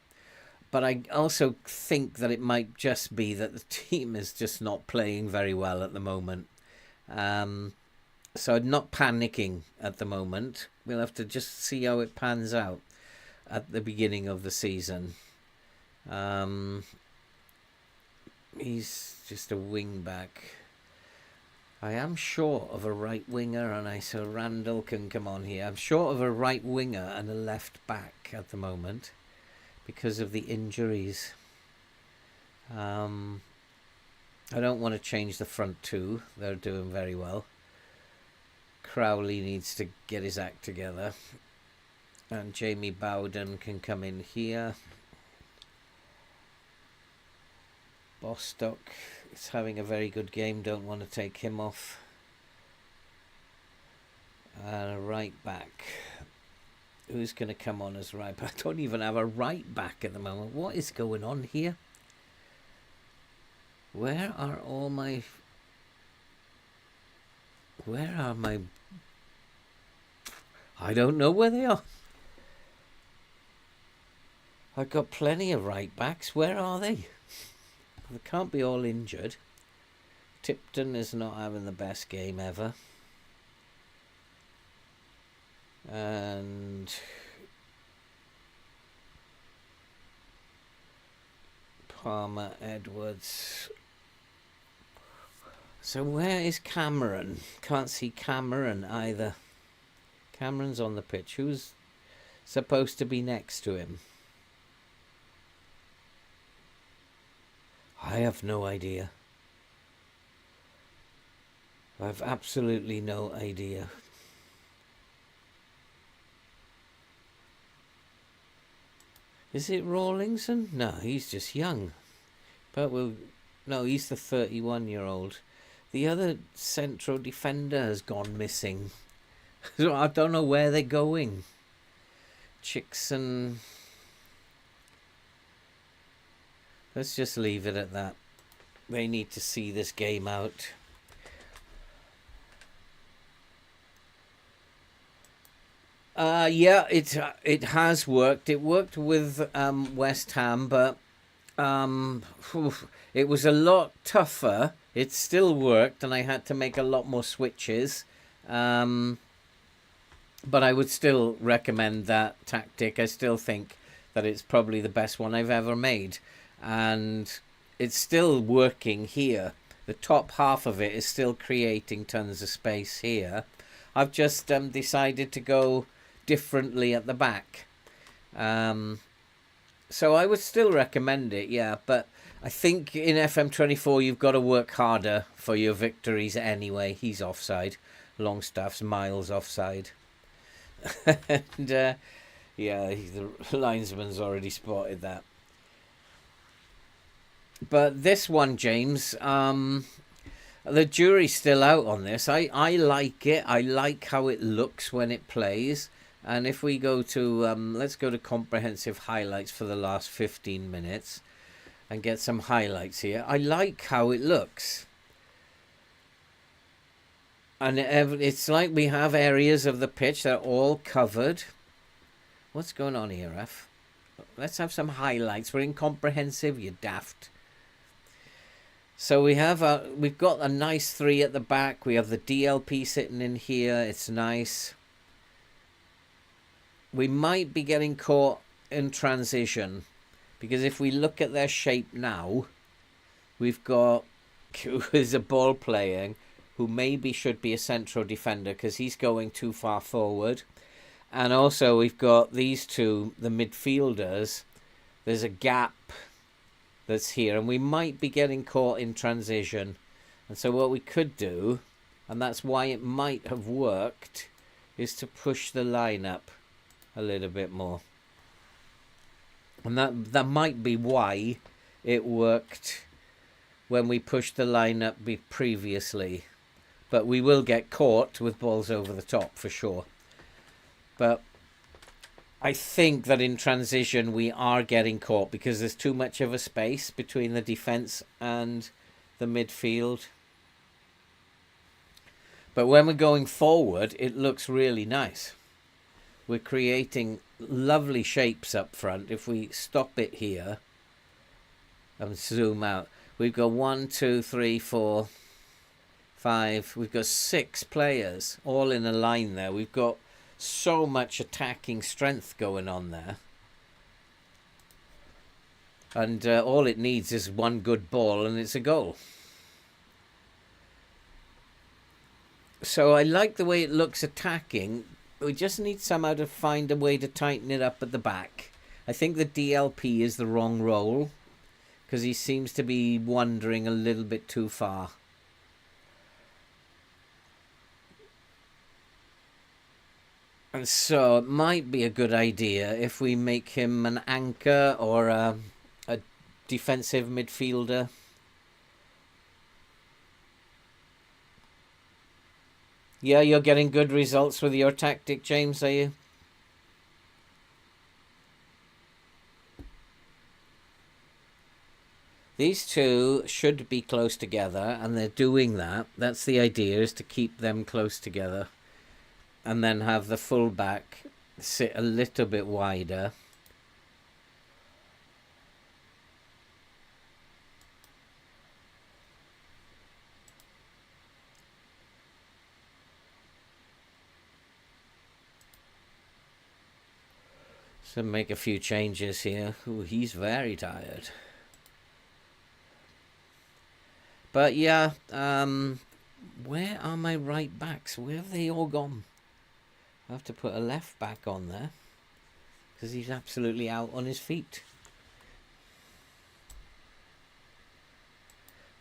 But I also think that it might just be that the team is just not playing very well at the moment. Um, so I'm not panicking at the moment. We'll have to just see how it pans out at the beginning of the season. He's just a wing back. I am short of a right winger, and so Randall can come on here. I'm short of a right winger and a left back at the moment because of the injuries. I don't want to change the front two. They're doing very well. Crowley needs to get his act together. And Jamie Bowden can come in here. Bostock is having a very good game. Don't want to take him off. Right back. Who's going to come on as right back? I don't even have a right back at the moment. What is going on here? Where are my... I don't know where they are. I've got plenty of right backs. Where are they? They can't be all injured. Tipton is not having the best game ever. And Palmer, Edwards. So where is Cameron? Can't see Cameron either. Cameron's on the pitch. Who's supposed to be next to him? I have no idea. I've absolutely no idea. Is it Rawlingson? No, he's just young. But no, he's the 31-year-old. The other central defender has gone missing. So I don't know where they're going. Chickson. Let's just leave it at that. They need to see this game out. Yeah, it has worked. It worked with West Ham, but it was a lot tougher. It still worked, and I had to make a lot more switches. But I would still recommend that tactic. I still think that it's probably the best one I've ever made. And it's still working here. The top half of it is still creating tons of space here. I've just decided to go differently at the back. So I would still recommend it, yeah. But I think in FM24 you've got to work harder for your victories anyway. He's offside. Longstaff's miles offside. And yeah, the linesman's already spotted that. But this one, James, the jury's still out on this. I like it. I like how it looks when it plays. And if we go to, let's go to comprehensive highlights for the last 15 minutes and get some highlights here. I like how it looks. And it's like we have areas of the pitch that are all covered. What's going on here, Ref? Let's have some highlights. We're in comprehensive, you daft. So we've got a nice 3 at the back. We have the DLP sitting in here. It's nice. We might be getting caught in transition, because if we look at their shape now, we've got who is a ball playing, who maybe should be a central defender because he's going too far forward. And also we've got these two, the midfielders. There's a gap that's here, and we might be getting caught in transition. And so what we could do, and that's why it might have worked, is to push the line up a little bit more. And that might be why it worked when we pushed the line up previously. But we will get caught with balls over the top for sure. But I think that in transition we are getting caught because there's too much of a space between the defence and the midfield. But when we're going forward, it looks really nice. We're creating lovely shapes up front. If we stop it here and zoom out, we've got 1, 2, 3, 4, 5. We've got 6 players all in a line there. We've got so much attacking strength going on there. And all it needs is one good ball and it's a goal. So I like the way it looks attacking. We just need somehow to find a way to tighten it up at the back. I think the DLP is the wrong role because he seems to be wandering a little bit too far. And so it might be a good idea if we make him an anchor or a defensive midfielder. Yeah, you're getting good results with your tactic, James, are you? These two should be close together, and they're doing that. That's the idea, is to keep them close together. And then have the fullback sit a little bit wider. So make a few changes here. Ooh, he's very tired. But yeah, where are my right backs? Where have they all gone? I have to put a left back on there because he's absolutely out on his feet.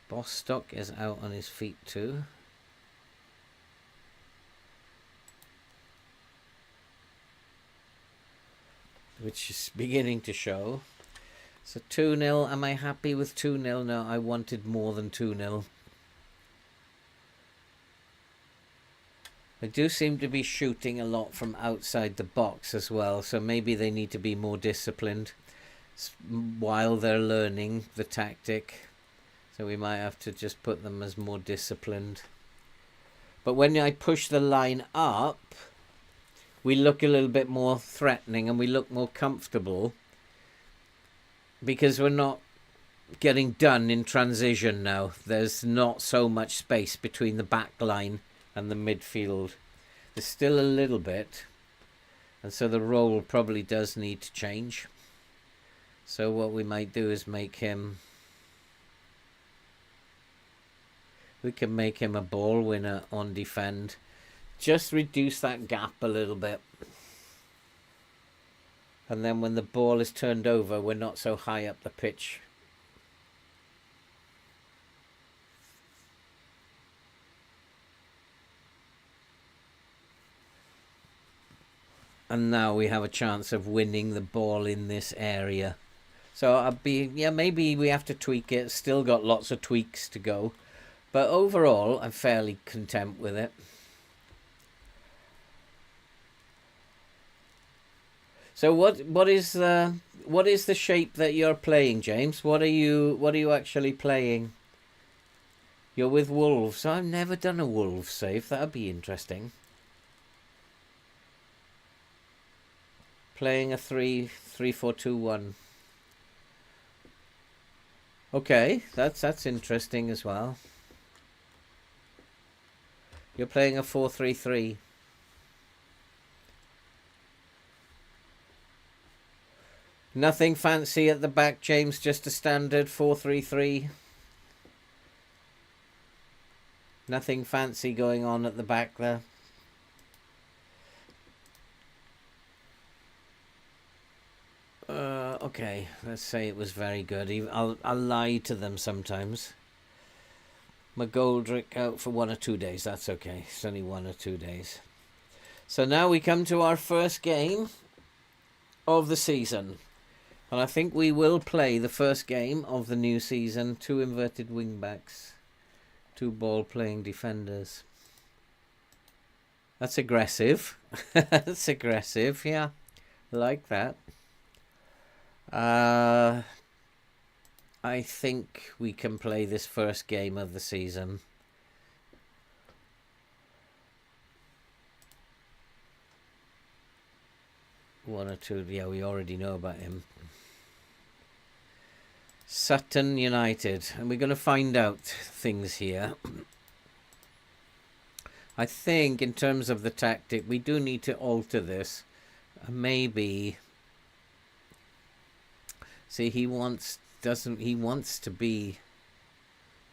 Bostock is out on his feet too. Which is beginning to show. So 2-0. Am I happy with 2-0? No, I wanted more than 2-0. They do seem to be shooting a lot from outside the box as well, so maybe they need to be more disciplined while they're learning the tactic. So we might have to just put them as more disciplined. But when I push the line up, we look a little bit more threatening and we look more comfortable because we're not getting done in transition now. There's not so much space between the back line and the midfield. There's still a little bit, and so the role probably does need to change. So what we might do is make him, we can make him a ball winner on defend. Just reduce that gap a little bit. And then when the ball is turned over, we're not so high up the pitch. And now we have a chance of winning the ball in this area. So maybe we have to tweak it. Still got lots of tweaks to go. But overall, I'm fairly content with it. So what is the shape that you're playing, James? What are you actually playing? You're with Wolves. I've never done a Wolves save. That'd be interesting. Playing a 3-4-2-1. Okay, that's interesting as well. You're playing a 4-3-3. Nothing fancy at the back, James, just a standard 4-3-3. Nothing fancy going on at the back there. Okay, let's say it was very good. I'll lie to them sometimes. McGoldrick out for 1 or 2 days. That's okay. It's only 1 or 2 days. So now we come to our first game of the season. And I think we will play the first game of the new season. 2 inverted wing-backs. 2 ball-playing defenders. That's aggressive. That's aggressive, yeah. I like that. I think we can play this first game of the season. One or two, yeah, we already know about him. Sutton United, and we're going to find out things here. I think in terms of the tactic, we do need to alter this. Maybe. See, he wants to be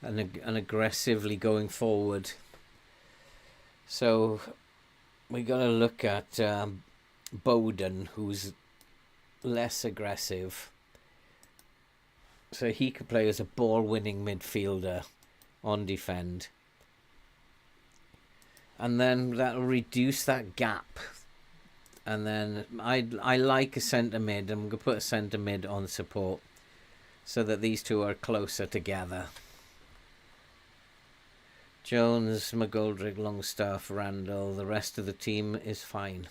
an aggressively going forward. So we got to look at Bowden, who's less aggressive. So he could play as a ball-winning midfielder on defend. And then that'll reduce that gap. And then I like a centre mid. I'm going to put a centre mid on support so that these two are closer together. Jones, McGoldrick, Longstaff, Randall. The rest of the team is fine.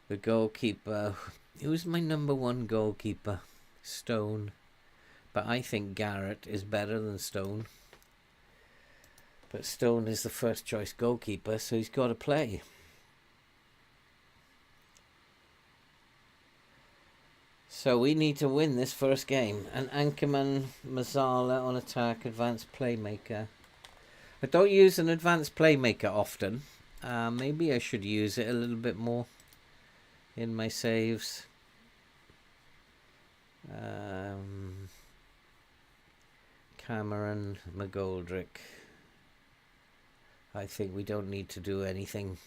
The goalkeeper. Who's my number 1 goalkeeper? Stone. But I think Garrett is better than Stone. But Stone is the first choice goalkeeper, so he's got to play. So we need to win this first game. And Ankerman, Mazzala on attack, advanced playmaker. I don't use an advanced playmaker often. Maybe I should use it a little bit more in my saves. Cameron, McGoldrick. I think we don't need to do anything.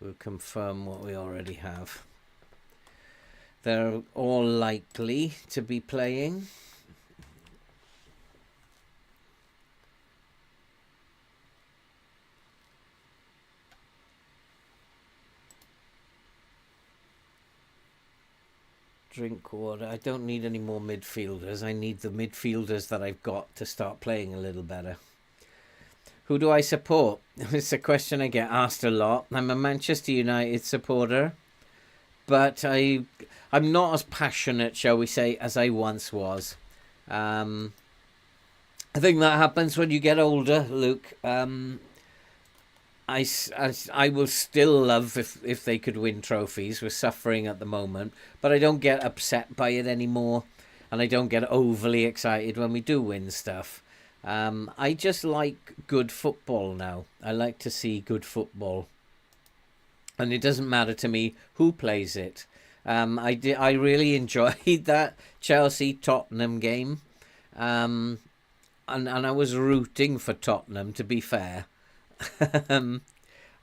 We'll confirm what we already have. They're all likely to be playing. Drink water. I don't need any more midfielders. I need the midfielders that I've got to start playing a little better. Who do I support? It's a question I get asked a lot. I'm a Manchester United supporter, but I'm not as passionate, shall we say, as I once was. I think that happens when you get older, Luke. I will still love if they could win trophies. We're suffering at the moment, but I don't get upset by it anymore, and I don't get overly excited when we do win stuff. I just like good football now. I like to see good football, and it doesn't matter to me who plays it. I really enjoyed that Chelsea-Tottenham game, and I was rooting for Tottenham, to be fair.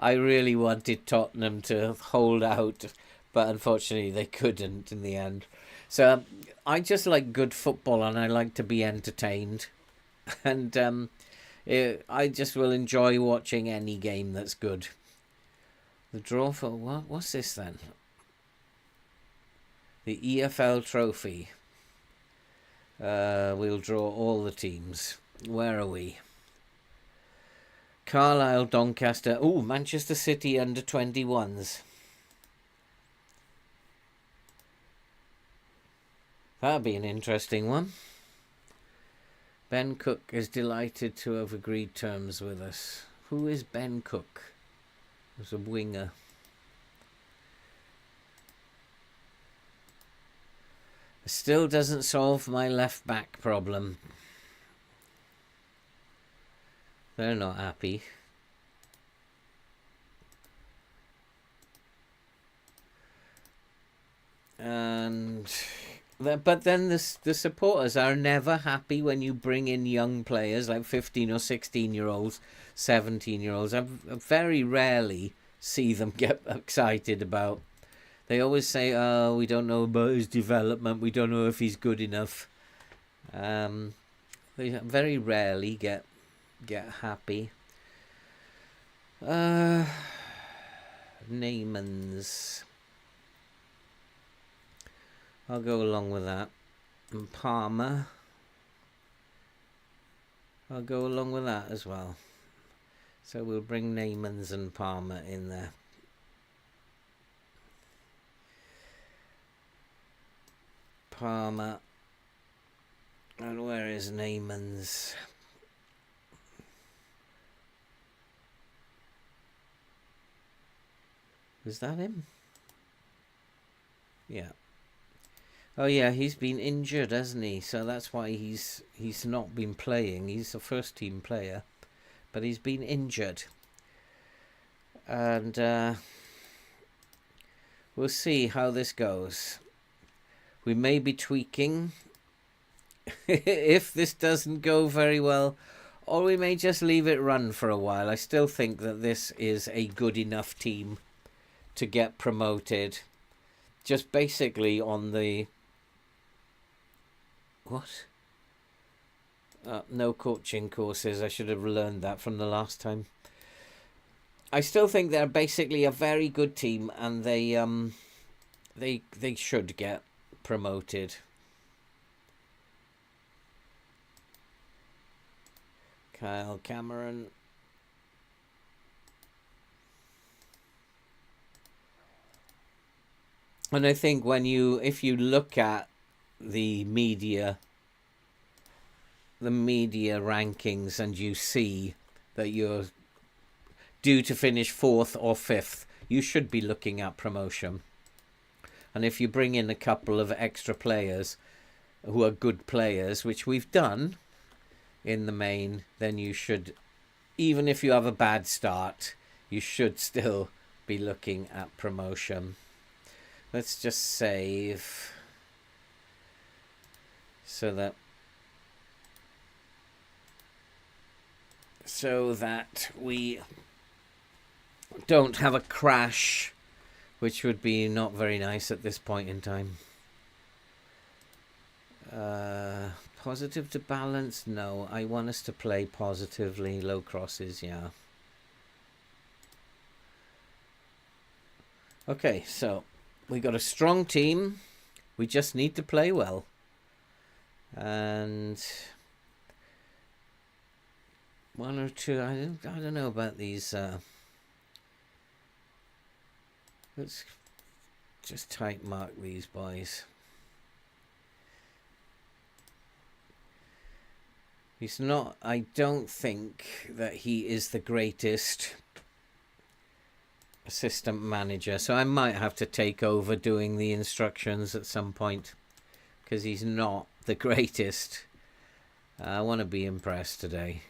I really wanted Tottenham to hold out, but unfortunately they couldn't in the end. So I just like good football, and I like to be entertained. And I just will enjoy watching any game that's good. The draw for what? What's this then? The EFL trophy. We'll draw all the teams. Where are we? Carlisle, Doncaster. Oh, Manchester City under 21s. That'll be an interesting one. Ben Cook is delighted to have agreed terms with us. Who is Ben Cook? He's a winger. It still doesn't solve my left back problem. They're not happy. And but then the supporters are never happy when you bring in young players like 15 or 16-year-olds, 17-year-olds. I very rarely see them get excited about. They always say, "Oh, we don't know about his development. We don't know if he's good enough." They very rarely get happy. Neymans. I'll go along with that. And Palmer. I'll go along with that as well. So we'll bring Neymans and Palmer in there. Palmer. And where is Neymans? Is that him? Yeah. Oh yeah, he's been injured, hasn't he? So that's why he's not been playing. He's a first team player, but he's been injured. And we'll see how this goes. We may be tweaking if this doesn't go very well, or we may just leave it run for a while. I still think that this is a good enough team to get promoted. Just basically on the... What? No coaching courses. I should have learned that from the last time. I still think they're basically a very good team, and they should get promoted. Kyle Cameron. And I think if you look at the media rankings, and you see that you're due to finish 4th or 5th, you should be looking at promotion. And if you bring in a couple of extra players who are good players, which we've done in the main, then you should, even if you have a bad start, you should still be looking at promotion. Let's just save so that we don't have a crash, which would be not very nice at this point in time. Positive to balance? No, I want us to play positively. Low crosses, yeah. Okay, so we got a strong team. We just need to play well. And one or two, I don't know about these. Let's just type mark these boys. He's not, I don't think that he is the greatest assistant manager, so I might have to take over doing the instructions at some point, because he's not the greatest. I want to be impressed today.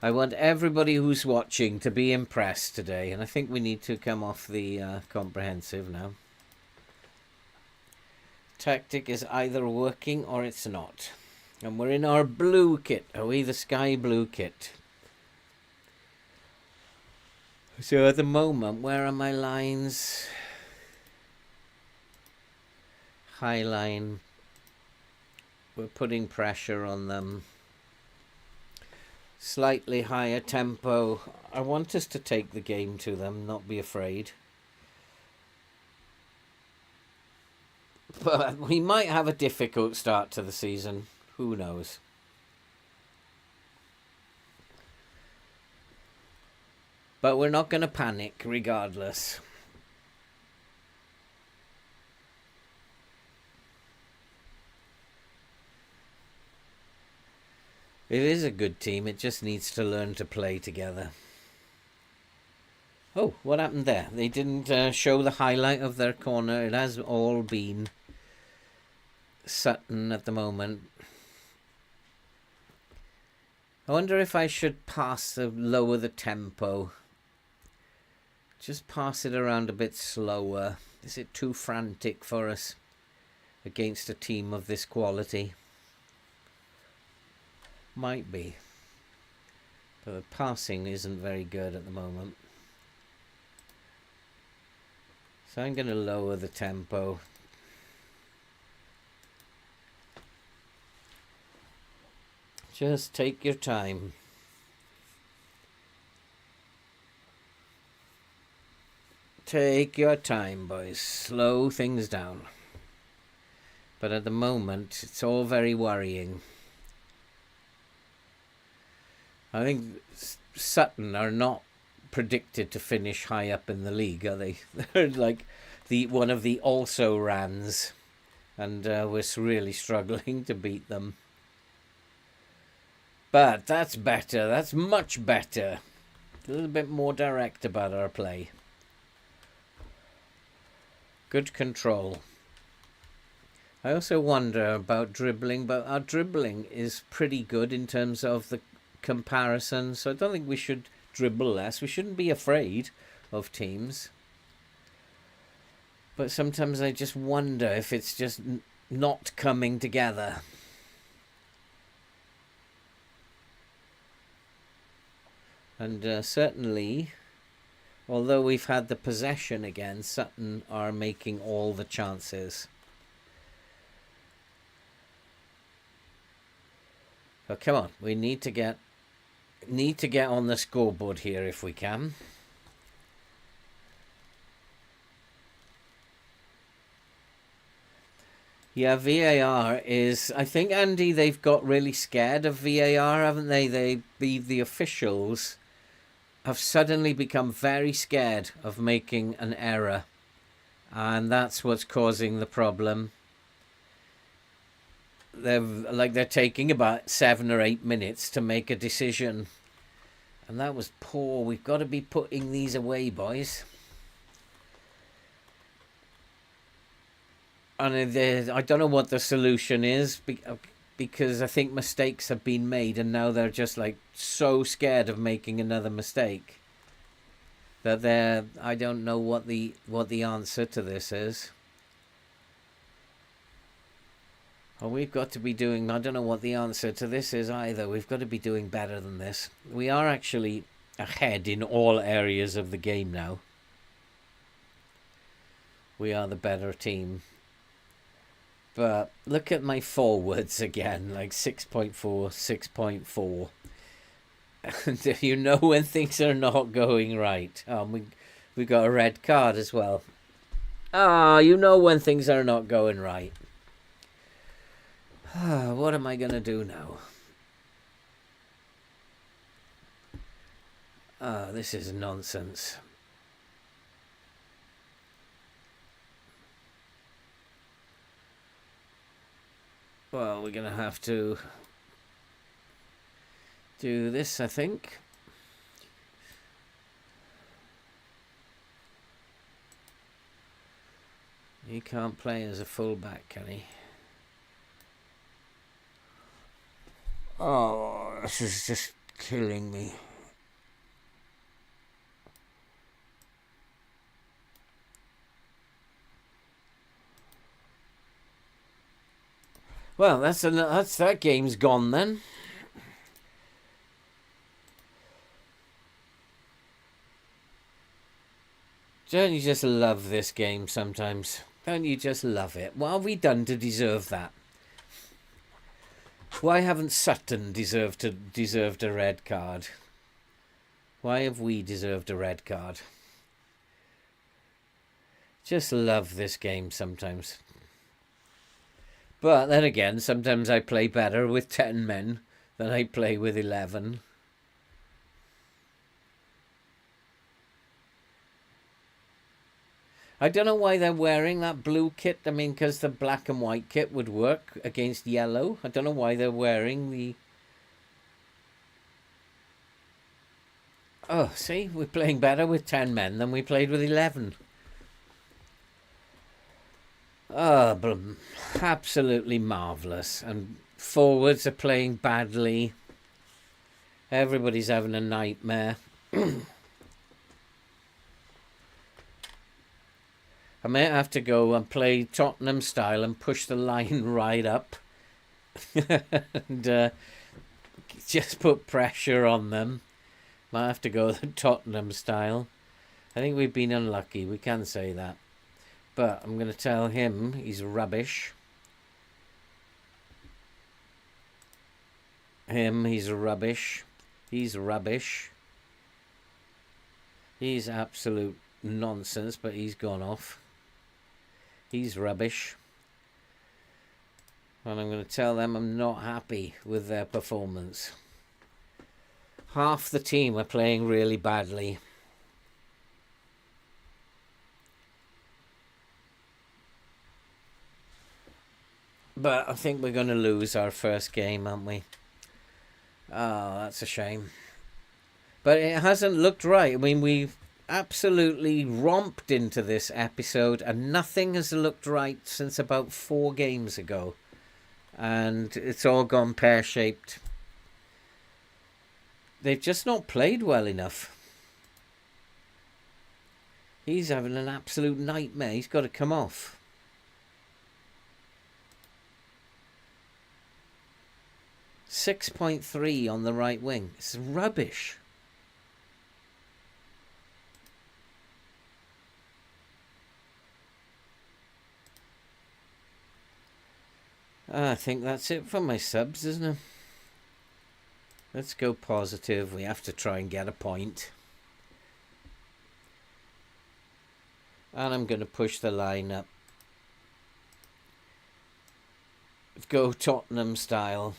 I want everybody who's watching to be impressed today, and I think we need to come off the comprehensive now. Tactic is either working or it's not. And we're in our blue kit. Are we the sky blue kit? So at the moment, where are my lines? High line. We're putting pressure on them. Slightly higher tempo. I want us to take the game to them, not be afraid. But we might have a difficult start to the season. Who knows? But we're not going to panic regardless. It is a good team. It just needs to learn to play together. Oh, what happened there? They didn't show the highlight of their corner. It has all been Sutton at the moment. I wonder if I should lower the tempo. Just pass it around a bit slower. Is it too frantic for us against a team of this quality? Might be. But the passing isn't very good at the moment. So I'm going to lower the tempo. Just take your time. Take your time, boys. Slow things down. But at the moment, it's all very worrying. I think Sutton are not predicted to finish high up in the league, are they? They're like one of the also-rans. And we're really struggling to beat them. But that's better. That's much better. A little bit more direct about our play. Good control. I also wonder about dribbling, but our dribbling is pretty good in terms of the comparison. So I don't think we should dribble less. We shouldn't be afraid of teams. But sometimes I just wonder if it's just not coming together. And certainly, although we've had the possession again, Sutton are making all the chances. Oh, come on, we need to get on the scoreboard here if we can. Yeah, VAR is... I think, Andy, they've got really scared of VAR, haven't they? The officials have suddenly become very scared of making an error. And that's what's causing the problem. They're taking about 7 or 8 minutes to make a decision. And that was poor. We've got to be putting these away, boys. And I don't know what the solution is, because I think mistakes have been made and now they're just like so scared of making another mistake that I don't know what the answer to this is. Oh, we've got to be doing... I don't know what the answer to this is either. We've got to be doing better than this. We are actually ahead in all areas of the game now. We are the better team. But look at my forwards again, like 6.4, 6.4. And you know when things are not going right. We got a red card as well. You know when things are not going right. What am I going to do now? This is nonsense. Well, we're going to have to do this, I think. He can't play as a fullback, can he? Oh, this is just killing me. Well, that game's gone then. Don't you just love this game sometimes? Don't you just love it? What have we done to deserve that? Why haven't Sutton deserved a red card? Why have we deserved a red card? Just love this game sometimes. But then again, sometimes I play better with 10 men than I play with 11. I don't know why they're wearing that blue kit. I mean, because the black and white kit would work against yellow. I don't know why they're wearing the... Oh, see? We're playing better with 10 men than we played with 11. Oh, absolutely marvellous. And forwards are playing badly. Everybody's having a nightmare. I may have to go and play Tottenham style and push the line right up. And just put pressure on them. Might have to go the Tottenham style. I think we've been unlucky. We can say that. But I'm going to tell him he's rubbish. He's rubbish. He's rubbish. He's absolute nonsense, but he's gone off. He's rubbish. And I'm going to tell them I'm not happy with their performance. Half the team are playing really badly. But I think we're going to lose our first game, aren't we? Oh, that's a shame. But it hasn't looked right. I mean, we've absolutely romped into this episode and nothing has looked right since about 4 games ago. And it's all gone pear-shaped. They've just not played well enough. He's having an absolute nightmare. He's got to come off. .3 on the right wing. It's rubbish. I think that's it for my subs, isn't it? Let's go positive. We have to try and get a point. And I'm going to push the line up. Go Tottenham style.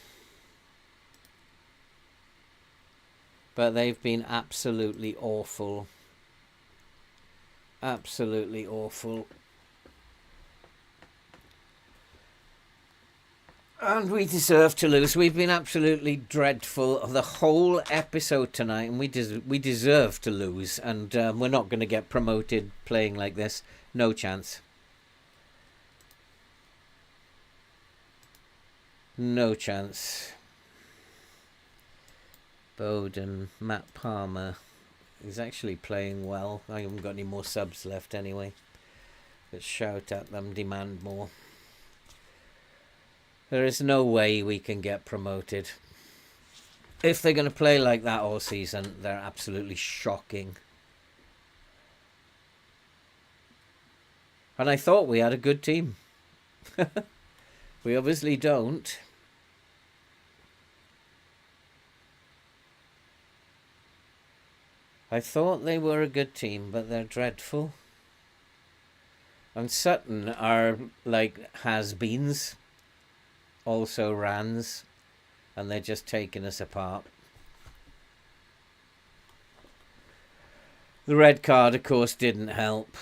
But they've been absolutely awful. Absolutely awful. And we deserve to lose. We've been absolutely dreadful the whole episode tonight, and we deserve to lose. And we're not going to get promoted playing like this. No chance. No chance. Bowden, Matt Palmer is actually playing well. I haven't got any more subs left anyway. Let's shout at them, demand more. There is no way we can get promoted. If they're going to play like that all season, they're absolutely shocking. And I thought we had a good team. We obviously don't. I thought they were a good team, but they're dreadful. And Sutton are like has-beens. Also Rans. And they're just taking us apart. The red card, of course, didn't help.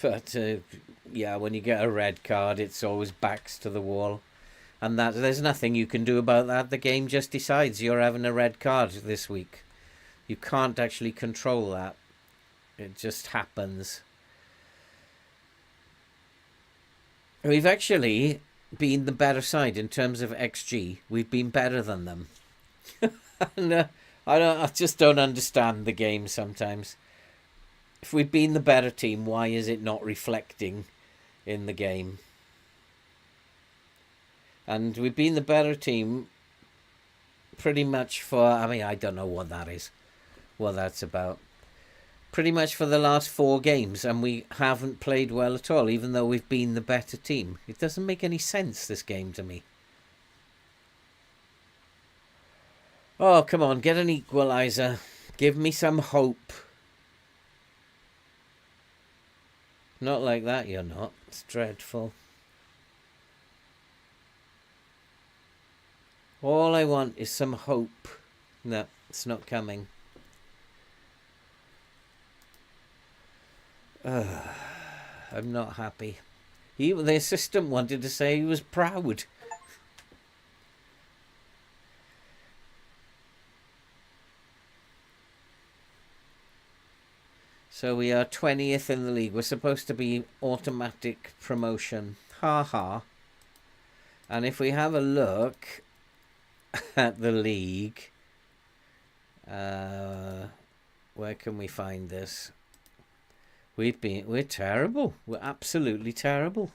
But yeah, when you get a red card, it's always backs to the wall. And that there's nothing you can do about that. The game just decides you're having a red card this week. You can't actually control that. It just happens. We've actually been the better side in terms of XG. We've been better than them. And I just don't understand the game sometimes. If we've been the better team, why is it not reflecting in the game? And we've been the better team pretty much for, I mean, I don't know what that is, what that's about. Pretty much for the last 4 games, and we haven't played well at all, even though we've been the better team. It doesn't make any sense, this game, to me. Oh, come on, get an equaliser. Give me some hope. Not like that, you're not. It's dreadful. All I want is some hope. No, it's not coming. I'm not happy. The assistant wanted to say he was proud. So we are 20th in the league. We're supposed to be automatic promotion. Ha ha. And if we have a look at the league, where can we find this? We're terrible. We're absolutely terrible.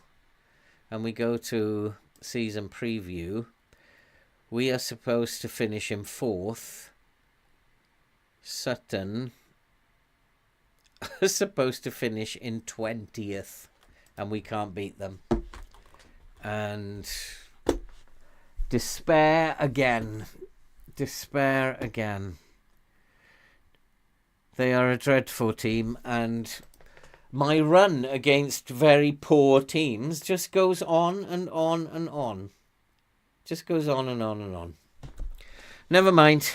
And we go to season preview. We are supposed to finish in 4th. Sutton are supposed to finish in 20th. And we can't beat them. And Despair again. Despair again. They are a dreadful team, and my run against very poor teams just goes on and on and on. Just goes on and on and on. Never mind.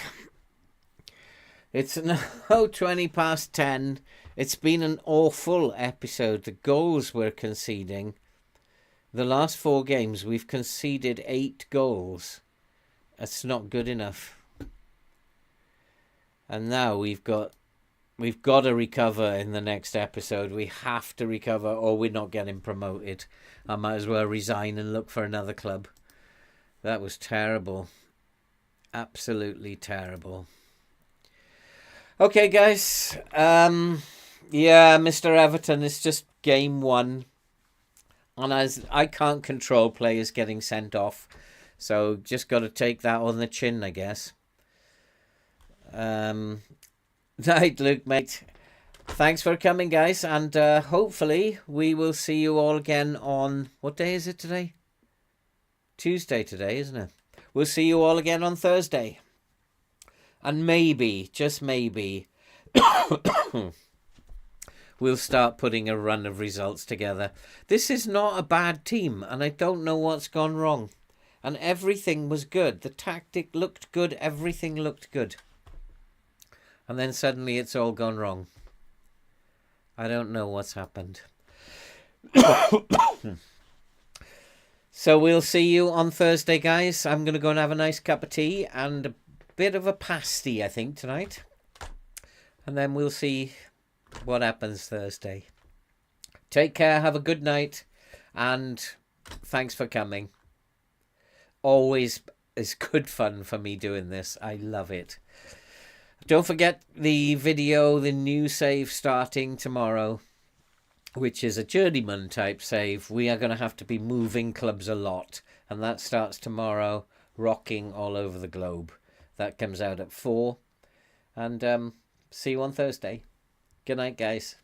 It's now 10:20. It's been an awful episode. The goals we're conceding. The last 4 games, we've conceded 8 goals. That's not good enough. And now we've got to recover in the next episode. We have to recover or we're not getting promoted. I might as well resign and look for another club. That was terrible. Absolutely terrible. Okay, guys. Yeah, Mr. Everton, it's just game 1. And as I can't control players getting sent off. So just got to take that on the chin, I guess. Night, Luke, mate. Thanks for coming, guys. And hopefully we will see you all again on... What day is it today? Tuesday today, isn't it? We'll see you all again on Thursday. And maybe, just maybe, we'll start putting a run of results together. This is not a bad team, and I don't know what's gone wrong. And everything was good. The tactic looked good. Everything looked good. And then suddenly it's all gone wrong. I don't know what's happened. So we'll see you on Thursday, guys. I'm going to go and have a nice cup of tea and a bit of a pasty, I think, tonight. And then we'll see what happens Thursday. Take care. Have a good night. And thanks for coming. Always is good fun for me doing this. I love it. Don't forget the video, the new save starting tomorrow, which is a journeyman type save. We are going to have to be moving clubs a lot. And that starts tomorrow, rocking all over the globe. That comes out at 4. And see you on Thursday. Good night, guys.